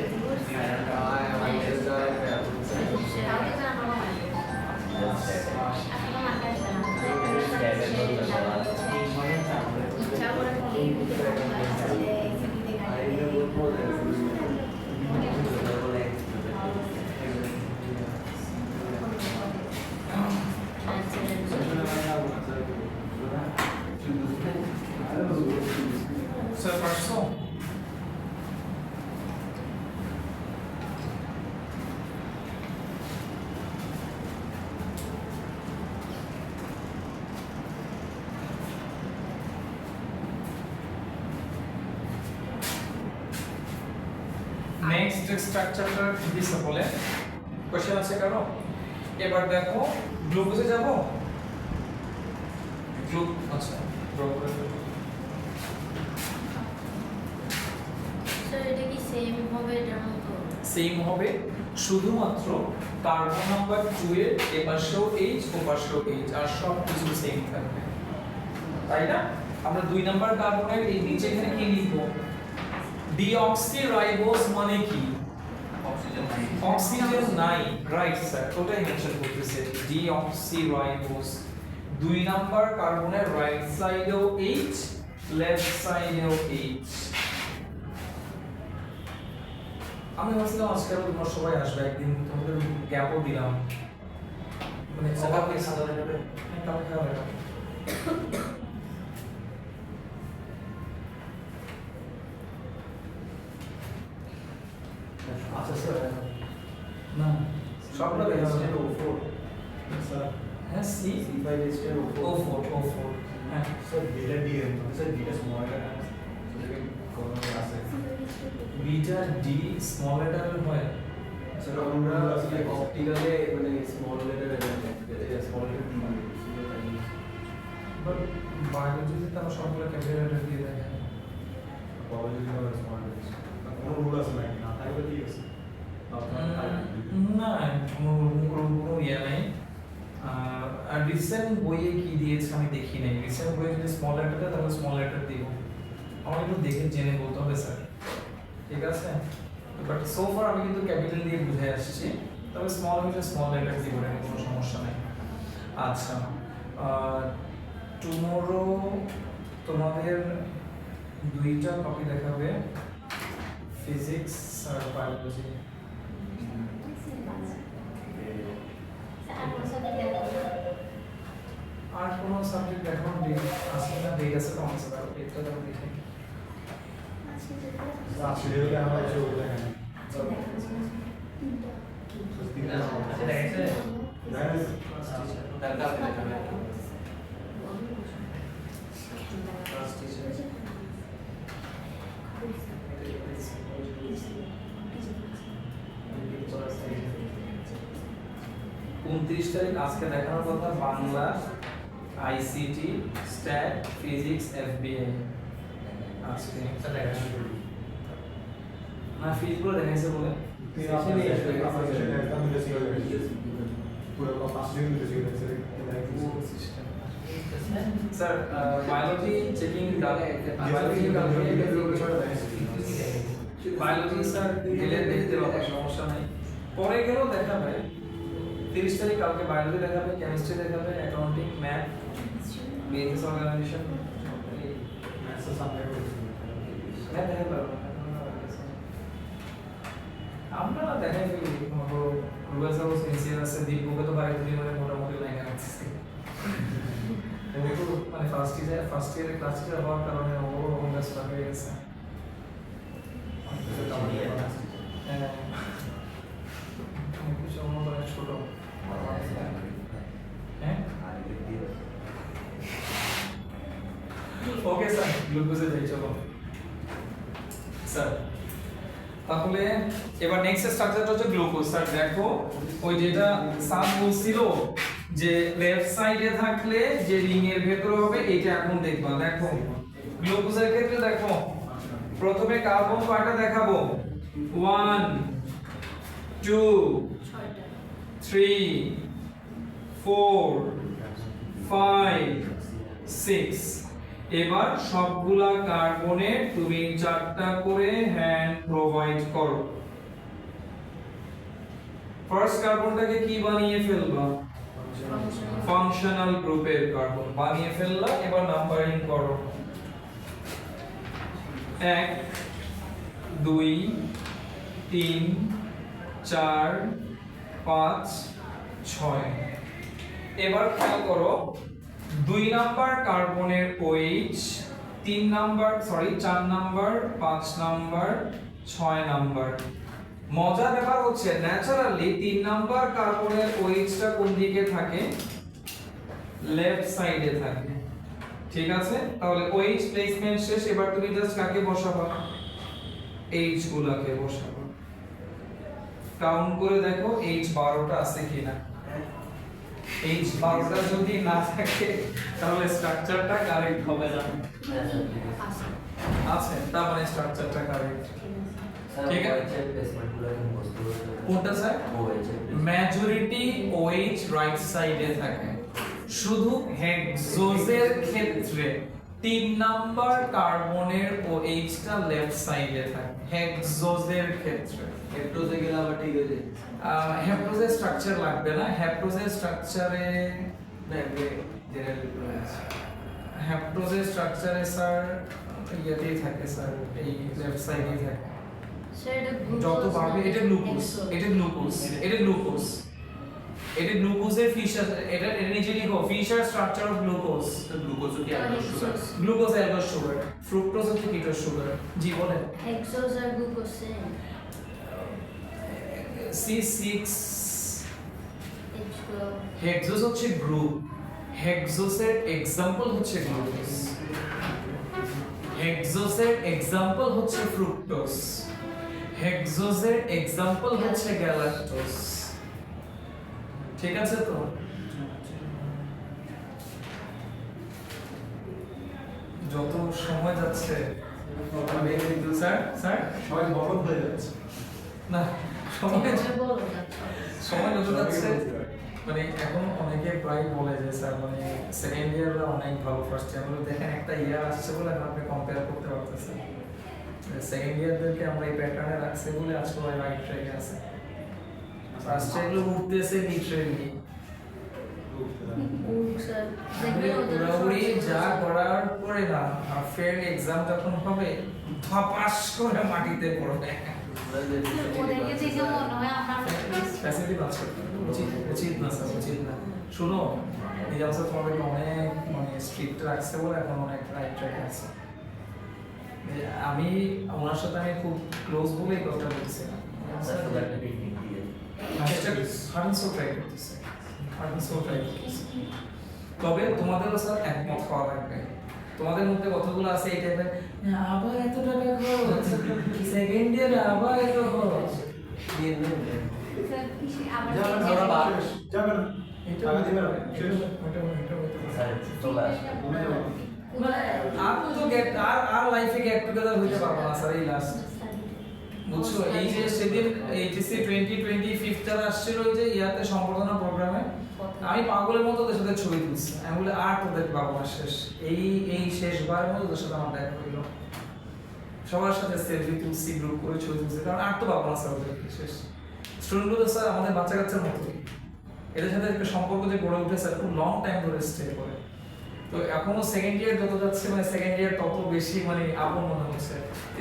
স্যার পারছো? নেক্সট স্ট্রাকচারটা দিছে বলে কোশ্চেন আছে কারো? এবার দেখো গ্লুকোজে যাব। আচ্ছা ড্র করে ফেলো। স্যার এটা কি সেম হবে এটার মতো? সেম হবে, শুধুমাত্র কার্বন নাম্বার 2 এর এপাশেও H ও পাশেও H আর সব কিছু সেম থাকবে, তাই না? আমরা 2 নাম্বার কার্বনের এই নিচে এখানে কি লিখব? ডিঅক্সিরাইবোজ মানে কি? অক্সিজেন নাই, রাইট স্যার, ওটাই মেনশন করতেছে ডিঅক্সিরাইবোজ। 2 নাম্বার কার্বনের রাইট সাইডেও H, লেফট সাইডেও H। আমি ভাবছিলাম আজকে তোমরা সবাই আসবে, একদিন তোমাদের গ্যাপও দিলাম, মানে অভাব নেই সাধারণ হবে কালকে খাওয়া হবে। আচ্ছা স্যার না সবগুলো দেখা যাবে। O4 স্যার হ্যাঁ সি C5H10 O4 হ্যাঁ sir beta DM sir beta small letter কোন আছে বিটা ডি স্মল লেটার হয়। স্যার আমরা অপটিক্যালে মানে স্মল লেটারে স্মল লেটার বাট বায়োলজিতে তো আমরা সবগুলো ক্যাপিটাল লেটার দিয়ে দেখাই। প্রবাবিলিটি অফ স্মল লেটার কোন রুল আছে নাকি না থাকলে ঠিক আছে না কোনো ইয়ে নাই। আর রিসেন্ট বইয়ে কি দিয়েছে আমি দেখি নাই, রিসেন্ট বইয়ে যদি স্মল লেটার দেয় তাহলে স্মল লেটার দিব। আমার একটু দেখে জেনে বলতে হবে স্যার, ঠিক আছে? বাট সো ফার আমি কিন্তু ক্যাপিটাল দিয়ে বুঝে আসছি, তবে স্মল হলে স্মল লেটার দিব, কোনো সমস্যা নাই। আচ্ছা টুমরো তোমাদের 2টা কপি দেখাবে, ফিজিক্স আর বায়োলজি। আর কোনো সাবজেক্ট দেখানো ডেট আছে না? ডেট আছে তো আমার সাথে, ডেটটা তো দেখি। আচ্ছা লেভেলে আমরা এসে ওগুলো এখানে আচ্ছা দেখেছে তার কাছে দেখাবে। ক্লাস টিচার 29 তারিখ আজকে দেখানোর কথা Bangla, ICT, stat, physics, FBI. আজকে না ফিজগুলো দেখাইছে বলে sir biology checking biology sir গেলে দেখতে পাবো, সমস্যা নাই। পরে গেলেও দেখাবে, 30 তারিখ কালকে বায়োলজি দেখাবে, কেমিস্ট্রি দেখাবে, accounting, math, business organisation, math দেখাতে পারবো না। আমরা দেখাই ফেলি, রুবেল স্যার সিনসিয়ার আছে, দীপকে তো বাইরে দিয়ে মানে মোটামুটি লাইন আছে। মানে ফার্স্ট ইয়ারে ক্লাস টিচার হওয়ার কারণে ও ব্যস্ত হয়ে গেছে। কিছু আমার অনেক ছোট। হ্যাঁ ওকে স্যার, গ্লুকোজে যাই চলো স্যার। তাহলে এবার নেক্সট স্ট্রাকচারটা হচ্ছে গ্লুকোজ। স্যার দেখো ওই যেটা সাব বলছিল যে লেফট সাইডে থাকলে যে রিং এর ভেতরে হবে এটা এখন দেখবা। দেখো গ্লুকোজের ক্ষেত্রে দেখো প্রথমে কার্বন কয়টা দেখাবো? 1 2 3 4 5 6। এবার সবগুলা কার্বনে তুমি 4টা করে হ্যান্ড প্রোভাইড করো। ফার্স্ট কার্বনটাকে কি বানিয়ে ফেলবা? ফাংশনাল গ্রুপের কার্বন বানিয়ে ফেললা। এবার নাম্বারিং করো। 1 2 3 4 5 6। এবার খেয়াল করো 2 নাম্বার কার্বনের OH 4 নাম্বার 5 নাম্বার 6 নাম্বার। মজার ব্যাপার হচ্ছে ন্যাচারালি 3 নাম্বার কার্বনের OH টা কোন দিকে থাকে? লেফট সাইডে থাকে। ঠিক আছে, তাহলে OH প্লেসমেন্ট শেষ। এবার তুমি জাস্ট কাকে বসাবা? H গুলাকে বসাবা। কাউন্ট করে দেখো H 12টা আছে কিনা। H 12টা যদি না থাকে তাহলে স্ট্রাকচারটা কারেক্ট হবে না। আছে, তার মানে স্ট্রাকচারটা কারেক্ট। ঠিক আছে, কোনটা স্যার? মেজরিটি OH রাইট সাইডে থাকে। শুধু হেক্সোজের ক্ষেত্রে 3 নাম্বার কার্বনের OH টা লেফট সাইডে থাকে হেক্সোজের ক্ষেত্রে। হেপ্টোজে গেলে আবার ঠিক আছে। হেপ্টোজের স্ট্রাকচার লাগবে না। হেপ্টোজের স্ট্রাকচারে না এমনি জেনারেল হেপ্টোজের স্ট্রাকচারে স্যার ইয়েতেই থাকে স্যার, এই লেফট সাইডেই থাকে। সেটা যত বাড়বে এটা গ্লুকোজ, এটা গ্লুকোজ, এটা গ্লুকোজ, এটা গ্লুকোজের ফিশার, এটা নিচে লিখো Fischer structure of glucose. Glucose কি alcohol sugar? Glucose alcohol sugar, fructose হচ্ছে কিটো সুগার। জি বলেন। হেক্সোজ আর glucose same. C6 H12 hexose হচ্ছে গ্রুপ, হেক্সোজের এক্সাম্পল হচ্ছে গ্লুকোজ, হেক্সোজের এক্সাম্পল হচ্ছে ফ্রুক্টোজ, হেক্সোজের এক্সাম্পল হচ্ছে গ্যালাক্টোজ। ঠিক আছে তো? যত সময় যাচ্ছে স্যার স্যার সবাই বরফ হয়ে যাচ্ছে। না সময় বলো না সময় যত যাচ্ছে মানে এখন অনেকে প্রায় বলে যে স্যার মানে সেকেন্ড ইয়াররা অনেক ভালো, ফার্স্ট ইয়ারগুলো দেখেন একটা ইয়ার আসছে বলে এখন আপনি কম্পেয়ার করতে পারতেছেন। সেকেন্ড ইয়ারদেরকে আমরা এই প্যাটার্নে রাখছি বলে আজকে ওই রাইট ট্র্যাকে আছে। ফার্স্ট ইয়ারগুলো উঠতেছে লিটারেলি স্যার দেখবেন ওদের পুরোপুরি যা করার পরে না ফেয়ার এক্সাম যখন হবে ধপাস করে মাটিতে পড়বে। ওদেরকে দেখে মনে হয় আমরা ফ্যাসিলিটি পাচ্ছে উচিত উচিত না স্যার, উচিত না। শুনো নিজাম স্যার তোমাদেরকে অনেক মানে স্ট্রিক্ট রাখছে বলে এখন অনেক রাইট ট্র্যাক আছে। আমি ওনার সাথে আমি খুব ক্লোজ বলেই কথা বলছি না। তবে তোমাদেরও স্যার একমত হওয়া লাগবে। তোমাদের মধ্যে কতগুলো আছে এই টাইপের আবার এত টাকা খরচ, সেকেন্ড ইয়ারে আবার এত খরচ। যাবে না। এটা টাকা দিবে না। আর তো গেট আর লাইফে গেট টুগেদার হইতে পারবো না স্যার এই লাস্ট। বুঝছো এই যে সেদিন এইচএসসি 2025 যারা আসছিল ওই যে ইয়াতে সম্বর্ধনা প্রোগ্রামে আমি পাগলের মতো ওদের সাথে ছবি তুলছি। আমি বলে আর তোদের পাবো না শেষ, এই শেষবারের মতো ওদের সাথে আমার দেখা হইলো। সবার সাথে সেলফি তুলছি, গ্রুপ করে ছবি তুলছি, কারণ আর তো পাবো না স্যার ওদেরকে শেষ। স্টুডেন্টগুলো স্যার আমাদের বাচ্চা কাচ্চার মতোই, এদের সাথে একটা সম্পর্ক যে গড়ে উঠে স্যার খুব লং টাইম ধরে স্টে করে। তো এখনো সেকেন্ড ইয়ার যত যাচ্ছে মানে সেকেন্ড ইয়ার তত বেশি মানে আপন মনে হচ্ছে।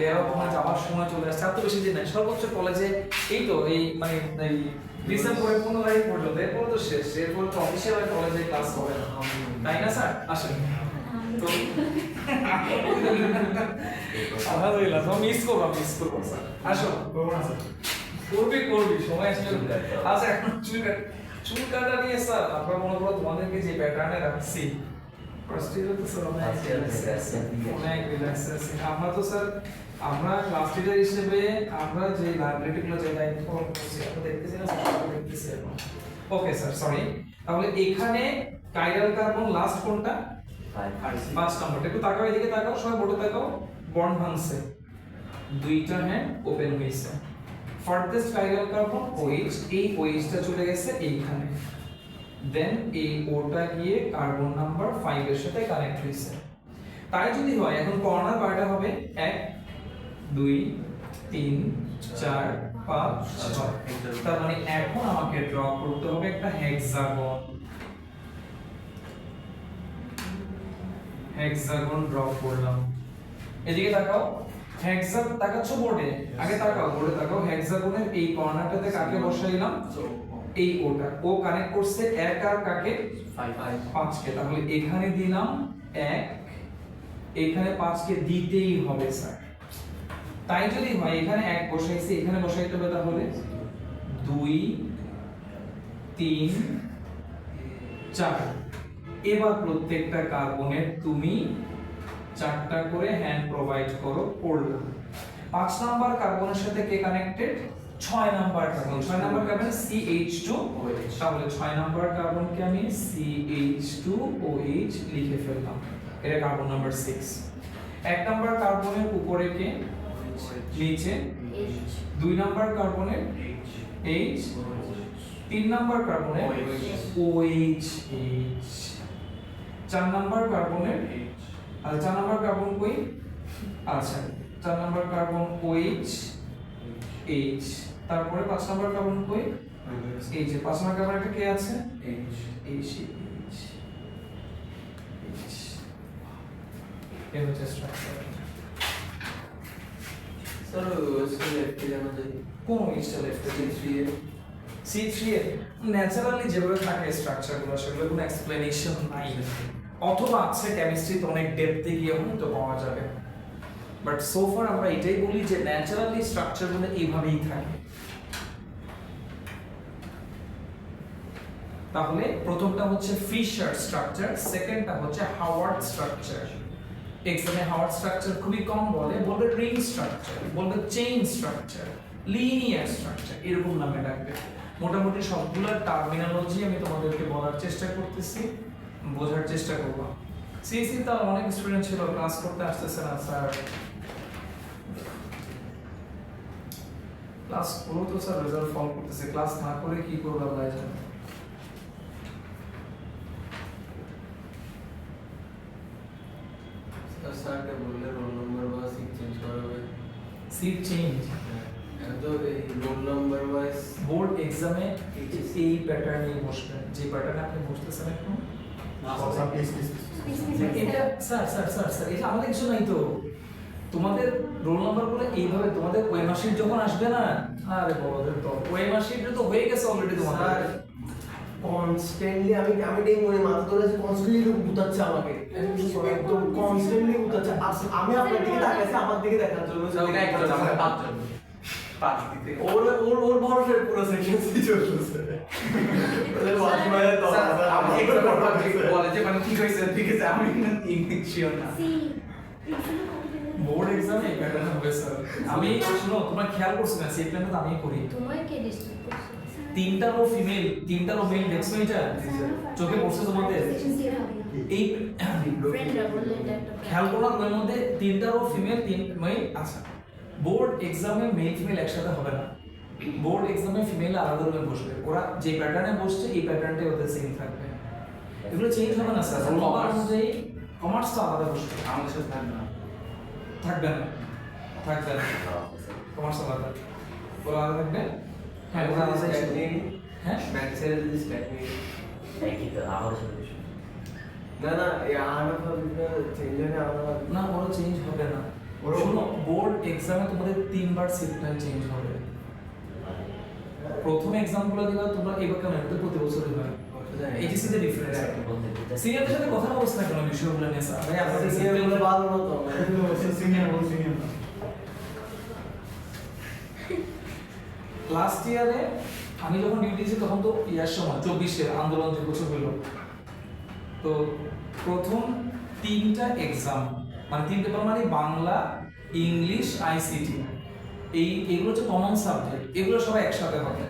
এরকম মানে যাওয়ার সময় চলে আসছে, আর তো বেশি দিন নাই। সর্বোচ্চ কলেজে এই তো এই মানে এই ডিসেম্বরের 15 তারিখ পর্যন্ত, এরপর তো শেষ, এরপর তো অফিসিয়াল কলেজে ক্লাস হবে না, তাই না স্যার? আসেন তো আলহামদুলিল্লাহ, তো মিস করবো স্যার। আসো করবি সময় আসলে। আচ্ছা এখন চুল কাটা নিয়ে স্যার আমরা মনে করো তোমাদেরকে যে প্যাটার্নে রাখছি ফার্স্ট ইয়ারে তো স্যার অনেক রিল্যাক্স আছে। আমরা তো স্যার আমরা ক্লাস টিচার হিসেবে আমরা যে লাইব্রেরিগুলো যে দায়িত্ব পালন করছি আমরা দেখতেছি না স্যার, দেখতেছি এখন। Okay sir sorry. তাহলে এখানে কাইরাল কার্বন লাস্ট কোনটা? 5 নম্বরটা। একটু তাকাও এদিকে, তাকাও সবাই, বোর্ডে তাকাও। বন্ড ভাঙছে, দুইটা হ্যান্ড ওপেন হইছে। ফার্থেস্ট কাইরাল কার্বন OH, এই OH টা চলে গেছে এইখানে, দেন এই ওটা গিয়ে কার্বন নাম্বার 5 এর সাথে কানেক্ট হইছে। তাই যদি হয় এখন কর্নার কয়টা হবে? 1 2 3 4 5 6। তার মানে এখন আমাকে ড্র করতে হবে একটা হেক্সাগন। হেক্সাগন ড্র করলাম। এদিকে তাকাও, তাকাচ্ছ বোর্ডে, আগে তাকাও বোর্ডে তাকাও, হেক্সাগনের এই কর্নারটাতে কাকে বসাইলাম, এই ওটা, ও কানেক্ট করছে 1 আর কাকে 5 কে, তাহলে এখানে দিলাম 1, এখানে 5 কে দিতেই হবে স্যার। তাই যদি হয় এখানে 1 বসাইছি, এখানে বসাইতে হবে তাহলে 2 3 4। এবার প্রত্যেকটা কার্বনের তুমি 4টা করে হ্যান্ড প্রোভাইড করো, করলাম। 5 নাম্বার কার্বনের সাথে কে connected, 6 number carbon, 6 number carbon CH2OH, তাহলে 6 নাম্বার কার্বনকে আমি CH2OH লিখে ফেললাম, এটা কার্বন নাম্বার 6। 1 নাম্বার কার্বনের উপরে কে, নিচে 2 নাম্বার কার্বনের H, 3 নাম্বার কার্বনের OH, 4 নাম্বার কার্বনের, আর 4 নাম্বার কার্বন কই, আচ্ছা 4 নাম্বার কার্বন OH, তারপরে 5 নাম্বার কার্বন কই, এই যে 5 নাম্বার কার্বন একটা কে আছে, H, এই হচ্ছে স্ট্রাকচার। স্যার ওয়েস্টার্ন লেফট জানা যায় কোন ইস্টা লেফট C3 এর ন্যাচারালি যেভাবে থাকে স্ট্রাকচারগুলো, সেগুলো কোনো এক্সপ্লেনেশন নাই, অথবা আছে কেমিস্ট্রিতে অনেক ডেপথে গিয়ে হয়তো পাওয়া যাবে, বাট সো ফার আমরা এটাই বলি যে ন্যাচারালি স্ট্রাকচারগুলো এইভাবেই থাকে। তাহলে প্রথমটা হচ্ছে ফিশার স্ট্রাকচার, সেকেন্ডটা হচ্ছে হাওয়ার্ড স্ট্রাকচার। এক্সামে হাওয়ার্ড স্ট্রাকচার খুবই কম বলে, বলবে রিং স্ট্রাকচার, বলবে চেইন স্ট্রাকচার, লিনিয়ার স্ট্রাকচার, এরকম নামে ডাকবে। মোটামুটি সবগুলোর টার্মিনোলজি আমি তোমাদেরকে বলার চেষ্টা করতেছি, বোঝার চেষ্টা করবো। সিএসসি তার অনেক স্টুডেন্ট ছিল, ক্লাস করতে আসতেছে না স্যার, ক্লাস করো তো স্যার, রেজাল্ট ফল করতেছে, ক্লাস না করে কি করবো আল্লাহ জানে। স্যারকে বললে রোল নাম্বার বা সিট চেঞ্জ করা হবে, সিট চেঞ্জ তো এই রোল নাম্বার ওয়াইজ বোর্ড এক্সামে এই প্যাটার্নেই বসবে, যে প্যাটার্নে আপনি বসতেছেন এখন। এটা স্যার স্যার স্যার স্যার এটা আমাদের কিছু নাই তো, তোমাদের রোল নাম্বার গুলো এইভাবে, তোমাদের ওয়েমার শিট যখন আসবে না, আরে বড়দের তো ওয়েমার শিট তো হয়ে গেছে অলরেডি তোমাদের। কনস্ট্যান্টলি আমি এটাই মনে মাথা ধরে আছে, কনস্ট্যান্টলি বুঝাচ্ছে আমাকে, একদম কনস্ট্যান্টলি বুঝাচ্ছে। আমি আপনার দিকে তাকাইছি, আমার দিকে দেখার জন্য ওর ভরসায় পুরো সেকশন চলতেছে। বলে যে মানে ঠিক হয়েছে, ঠিক আছে, আমি ইংলিশ শিওর না। বোর্ড এক্সামে এই প্যাটার্ন হবে স্যার। আমি শুনো, তোমরা খেয়াল করছো না, সেই প্ল্যানটা আমি করি। তোমায় কে ডিস্টার্ব করছে? 3টা রো ফিমেল, 3টা রো মেল, দেখছো এটা চোখে পড়ছে তোমাদের? এই ফ্রেন্ডরা বললে এটা একটা খেয়াল করো, ওর মধ্যে 3টা রো ফিমেল, 3 মেল। আচ্ছা, বোর্ড এক্সামে মেল ফিমেল একসাথে হবে না, বোর্ড এক্সামে ফিমেল আলাদা রুমে বসবে, ওরা যে প্যাটার্নে বসছে এই প্যাটার্নটাই ওদের সেম থাকবে, এগুলো চেঞ্জ হবে না স্যার। রোল অনুযায়ী কমার্স তো আলাদা বসবে, আমাদের সাথে থাকবে না, থাকবে না, থাকবে না, কমার্স আলাদা, ওরা আলাদা থাকবে। হ্যাঁ, ওরা আলাদা থাকবে। হ্যাঁ, ম্যাথসের দিস টেকনিক না না এই আলাদা চেঞ্জ হয় না, আলাদা না ওরা চেঞ্জ হবে না। শোনো, বোর্ড এক্সামে তোমাদের 3বার শিফট প্ল্যান চেঞ্জ হবে। প্রথম এক্সামগুলো দিবা তোমরা এবার কেন, এটা প্রতি বছরই হয়, এইচএসসি তে ডিফারেন্স। সিনিয়রদের সাথে কথা বলছ না কেন বিষয়গুলো নিয়ে স্যার? ভাই আপনাদের সিনিয়রগুলো ভালো না তো, সিনিয়র লাস্ট ইয়ারে আমি যখন ডিউটি ছিল তখন তো ইয়ার সময় 24-এর আন্দোলন যে বছর হলো, তো প্রথম 3টা এক্সাম মানে 3 পেপার মানে বাংলা, ইংলিশ, আইসিটি, এইগুলো হচ্ছে কমন সাবজেক্ট, এগুলো সবাই একসাথে হবে।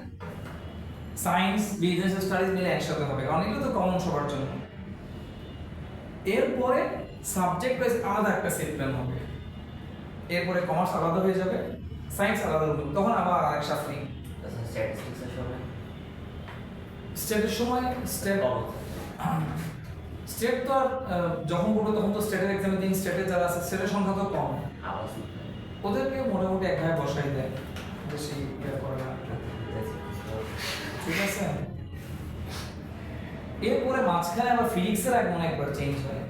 সায়েন্স, বিজনেস স্টাডিজ মিলে একসাথে হবে, কারণ এগুলো তো কমন সবার জন্য। এরপরে সাবজেক্ট ওয়াইজ আলাদা একটা সেট প্ল্যান হবে, এরপরে কমার্স আলাদা হয়ে যাবে, সায়েন্স আলাদা হবে, তখন আবার আরেক সাথে স্টেটের সময় স্টেট তো আর যখন পড়বে তখন তো স্টেটের এক্সামে দিন, স্টেটে যারা আছে স্টেটের সংখ্যা তো কম, ওদেরকে মোটামুটি এক ভাবে বসাই দেয়, বেশি ইয়ে করে না, ঠিক আছে। এরপরে মাঝখানে আবার ফিজিক্সের এক মনে একবার চেঞ্জ হয়,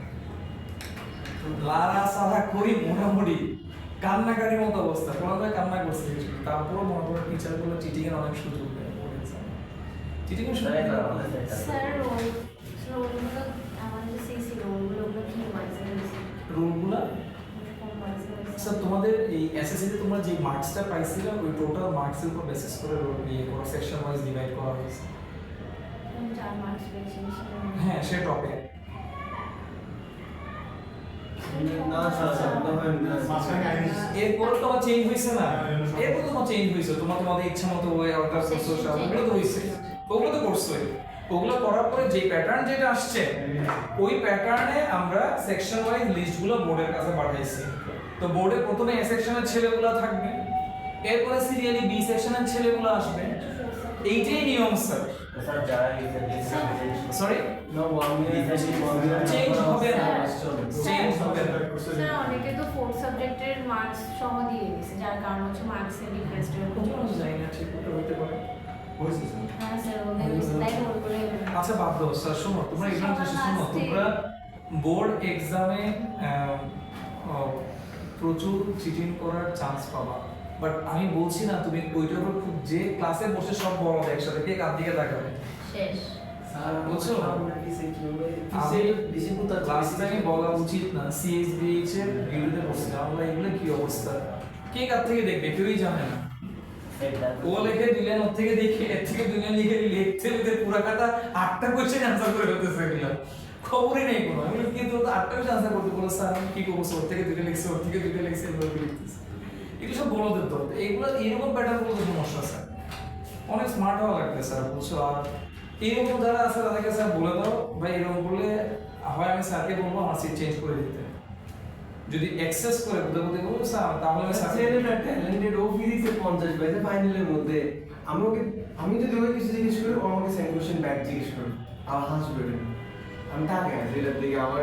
লারা সারা করি মোটামুটি কান্নাকারির মতো অবস্থা, পড়াশোনায় কান্না করছে, তারপরও মনে করো টিচার গুলো চিটিং এর অনেক সুযোগ দেয় চিটিং এর সুযোগ দেয়। স্যার রোলগুলো আমাদের সিসি রোলগুলো ওগুলো কি মার্কসে দিয়েছে? রুলগুলো কোন মার্কসে দিয়েছে? স্যার তোমাদের এই এসএসসি তে তোমরা যে মার্কসটা পাইছিলে ওই টোটাল মার্কসের উপর বেসিস করে রোল নিয়ে কোনো সেকশন ওয়াইজ ডিভাইড করা হয়েছে। 4 মার্কস পেয়েছি হ্যাঁ সে টপে না স্যার মাঝখানে আইরিশ এরপরে তোমার চেঞ্জ হয়েছে না, এরপর তোমার চেঞ্জ হয়েছে, তোমাদের ইচ্ছা মতো ওই অর্ডার করছো সব ওগুলো তো হয়েছে, ওগুলো তো করছোই। ওগুলো করার পরে যে প্যাটার্ন যেটা আসছে ওই প্যাটার্নে আমরা সেকশন ওয়াইজ লিস্টগুলো বোর্ডের কাছে পাঠাইছি। তো বোর্ডে প্রথমে এ সেকশনের ছেলেগুলো থাকবে, এরপরে সিরিয়ালি বি সেকশনের ছেলেগুলো আসবে, এইটাই নিয়ম স্যার। স্যার যারা রিসার্চ সরি না ওয়ান চেঞ্জ হবে না, চেঞ্জ হবে না। স্যার অনেকে তো 4 সাবজেক্টের মার্কস সহ দিয়ে দিয়েছে, যার কারণ হচ্ছে মার্কসের ডিফারেন্সের আমি জানি না ঠিক মতো হতে পারে। হয়েছে স্যার হ্যাঁ স্যার ওদের তাই রোল করে আচ্ছা বাদ দাও স্যার, শোনো তোমরা এক্সাম শেষে শোনো, তোমরা বোর্ড এক্সামে প্রচুর চিটিং করার চান্স পাবা, বাট আমি বলছি না তুমি ওইটার উপর খুব যে ক্লাসে বসে সব বড় একসাথে কে কার দিকে তাকাবে শেষ। স্যার বুঝছো? আমরা কি সে কি হবে আমি বেশি পুতা লাস্ট টাইমে বলা উচিত না, সিএসবিএইচ এর ভিডিওতে বসছিলাম আমরা, এগুলো কি অবস্থা কে কার থেকে দেখবে কেউই জানে না। ও লেখে দিলেন ওর থেকে দেখে এর থেকে দুজন লিখে লিখতে লিখতে পুরো খাতা 8টা কোশ্চেন অ্যানসার করে ফেলতেছে এগুলো, খবরই নেই কোনো। আমি কিন্তু 8টা কোশ্চেন অ্যানসার করতে বলে স্যার আমি কি করবো, ওর থেকে দুটো লিখছে ওর থেকে দুটো লিখছে এগুলো লিখতেছে, এগুলো সব বড়দের দল। এগুলো এরকম প্যাটার্ন গুলো তো সমস্যা স্যার, অনেক স্মার্ট হওয়া লাগবে স্যার বুঝছো। আর এইরকম যারা আছে তাদেরকে স্যার বলে দাও ভাই এরকম বলে হয় আমি স্যারকে বলবো আমার সিট চেঞ্জ করে দিতে, যদি এক্সেস করে বুঝে বুঝে বলবো স্যার তাহলে আমি স্যারকে ছেলেটা ট্যালেন্টেড ও ফিজিক্সে 50 পাইছে ফাইনালের মধ্যে। আমি যদি ওকে কিছু জিজ্ঞেস করি ও আমাকে সেম কোশ্চেন ব্যাক জিজ্ঞেস করে আবার হাসবে। আমি তাকে আছে এটার দিকে আবার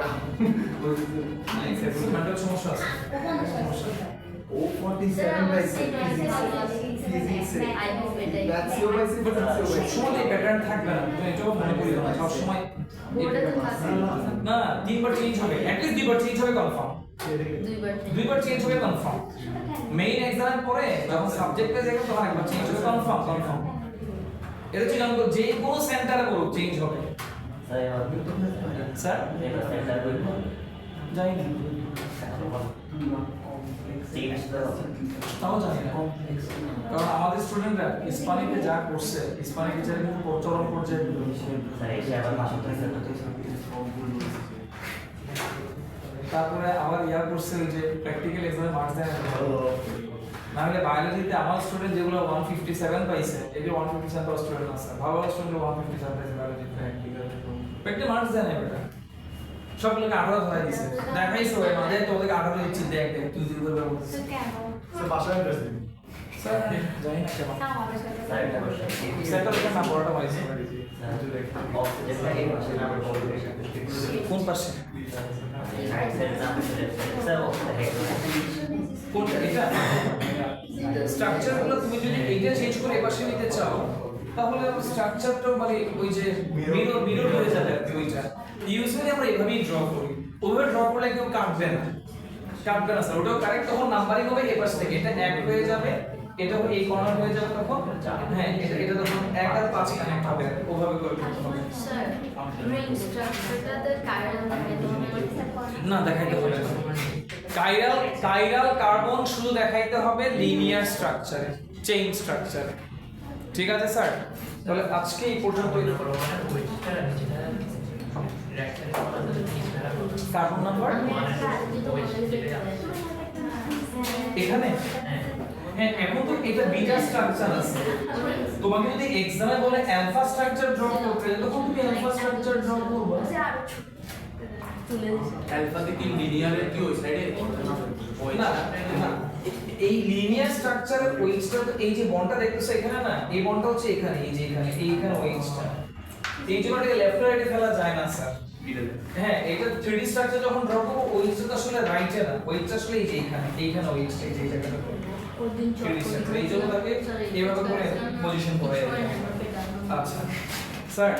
মেন্টাল সমস্যা আছে। ও 47 পাইছে ফিজিক্সে দ্যাটস ইউ পাইছে বাট দ্যাটস ইউ সবসময় এই প্যাটার্ন থাকবে না, তুমি এটাও মনে করি না সবসময় বোর্ডে তো থাকে না 3বার চেঞ্জ হবে, অ্যাটলিস্ট 2বার চেঞ্জ হবে কনফার্ম, 2বার চেঞ্জ হবে কনফার্ম। মেইন এক্সামের পরে যখন সাবজেক্টে যাবে তখন একবার চেঞ্জ হবে কনফার্ম কনফার্ম। এটা ছিল আমরা যে কোনো সেন্টারে করুক চেঞ্জ হবে স্যার। জানি না তাও জানি না, কারণ আমাদের স্টুডেন্টরা ইসপানিতে যা করছে ইসপানি টিচার কিন্তু চরম পর্যায়ে তারপরে আবার ইয়ার করছে ওই যে প্র্যাকটিক্যাল এক্সামে মার্কস দেয় না, নাহলে বায়োলজিতে আমার স্টুডেন্ট যেগুলো 157 পাইছে এগুলো 157 পাওয়া স্টুডেন্ট আছে, ভালো স্টুডেন্ট 157 পাইছে বায়োলজি প্র্যাকটিক্যাল মার্কস দেয় না বেটা, সবগুলোকে 18 ধরাই দিছে, দেখাইছো ওই মাঝে তোদেরকে 18 দিচ্ছি দেখ দেখ তুই যদি বলবে তো কেন স্যার বাসায় ইন্টারেস্ট দিন স্যার জানি না কেমন না আমাদের সাথে সেন্টার থেকে না পড়াটা পাইছে কোন পাশে কোনটা এটা স্ট্রাকচারগুলো তুমি যদি এইটা চেঞ্জ করে এই পাশে নিতে চাও তাহলে স্ট্রাকচারটা মানে ওই যে মিরর হয়ে যাবে আর কি ওইটা। ইউজুয়ালি আমরা এইভাবেই ড্র করি, ওভাবে ড্র করলে কেউ কাটবে না স্যার, ওটাও কারেক্ট তখন নাম্বারিং হবে এই পাশ থেকে, এটা 1 হয়ে যাবে, এটা এই কর্নার হয়ে যাবে তখন হ্যাঁ এটা তখন 1 আর 5 কানেক্ট হবে, ওভাবে করে করতে হবে। স্যার রিং স্ট্রাকচারটাতে কাইরাল না দেখাইতে হবে না, কাইরাল কার্বন শুধু দেখাইতে হবে লিনিয়ার স্ট্রাকচারে, চেইন স্ট্রাকচারে। ঠিক আছে স্যার, তাহলে আজকে এই পর্যন্ত কার্বন নাম্বার এখানে হ্যাঁ এখন তো এটা বিটা স্ট্রাকচার আছে, তোমাকে যদি এক্সামে বলে অ্যালফা স্ট্রাকচার ড্র করতে তখন তুমি অ্যালফা স্ট্রাকচার ড্র করবে। অ্যালফাতে কি লিনিয়ারের কি ওই সাইডে না না এই লিনিয়ার স্ট্রাকচারের ওয়েজটা তো এই যে বন্ডটা দেখতেছো এখানে না, এই বন্ডটা হচ্ছে এখানে, এই যে এখানে এইখানে ওয়েজটা, এই জন্য এটাকে লেফট রাইটে ফেলা যায় না স্যার। হ্যাঁ এটা 3D স্ট্রাকচার যখন ড্র করব ওয়েজটা তো আসলে রাইটে না, ওয়েজটা আসলে এই যে এইখানে ওয়েজটা এই যে জায়গাটা করব ওদিন 3D স্ট্রাকচার, এই জন্য তাকে এইভাবে করে পজিশন করে। আচ্ছা স্যার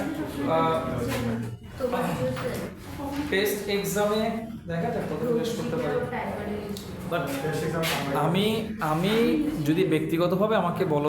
টেস্ট এক্সামে দেখা যাক কত রেস্ট করতে পারি টাইফয়েডের বাট টেস্ট এক্সাম আমি যদি ব্যক্তিগতভাবে আমাকে বলো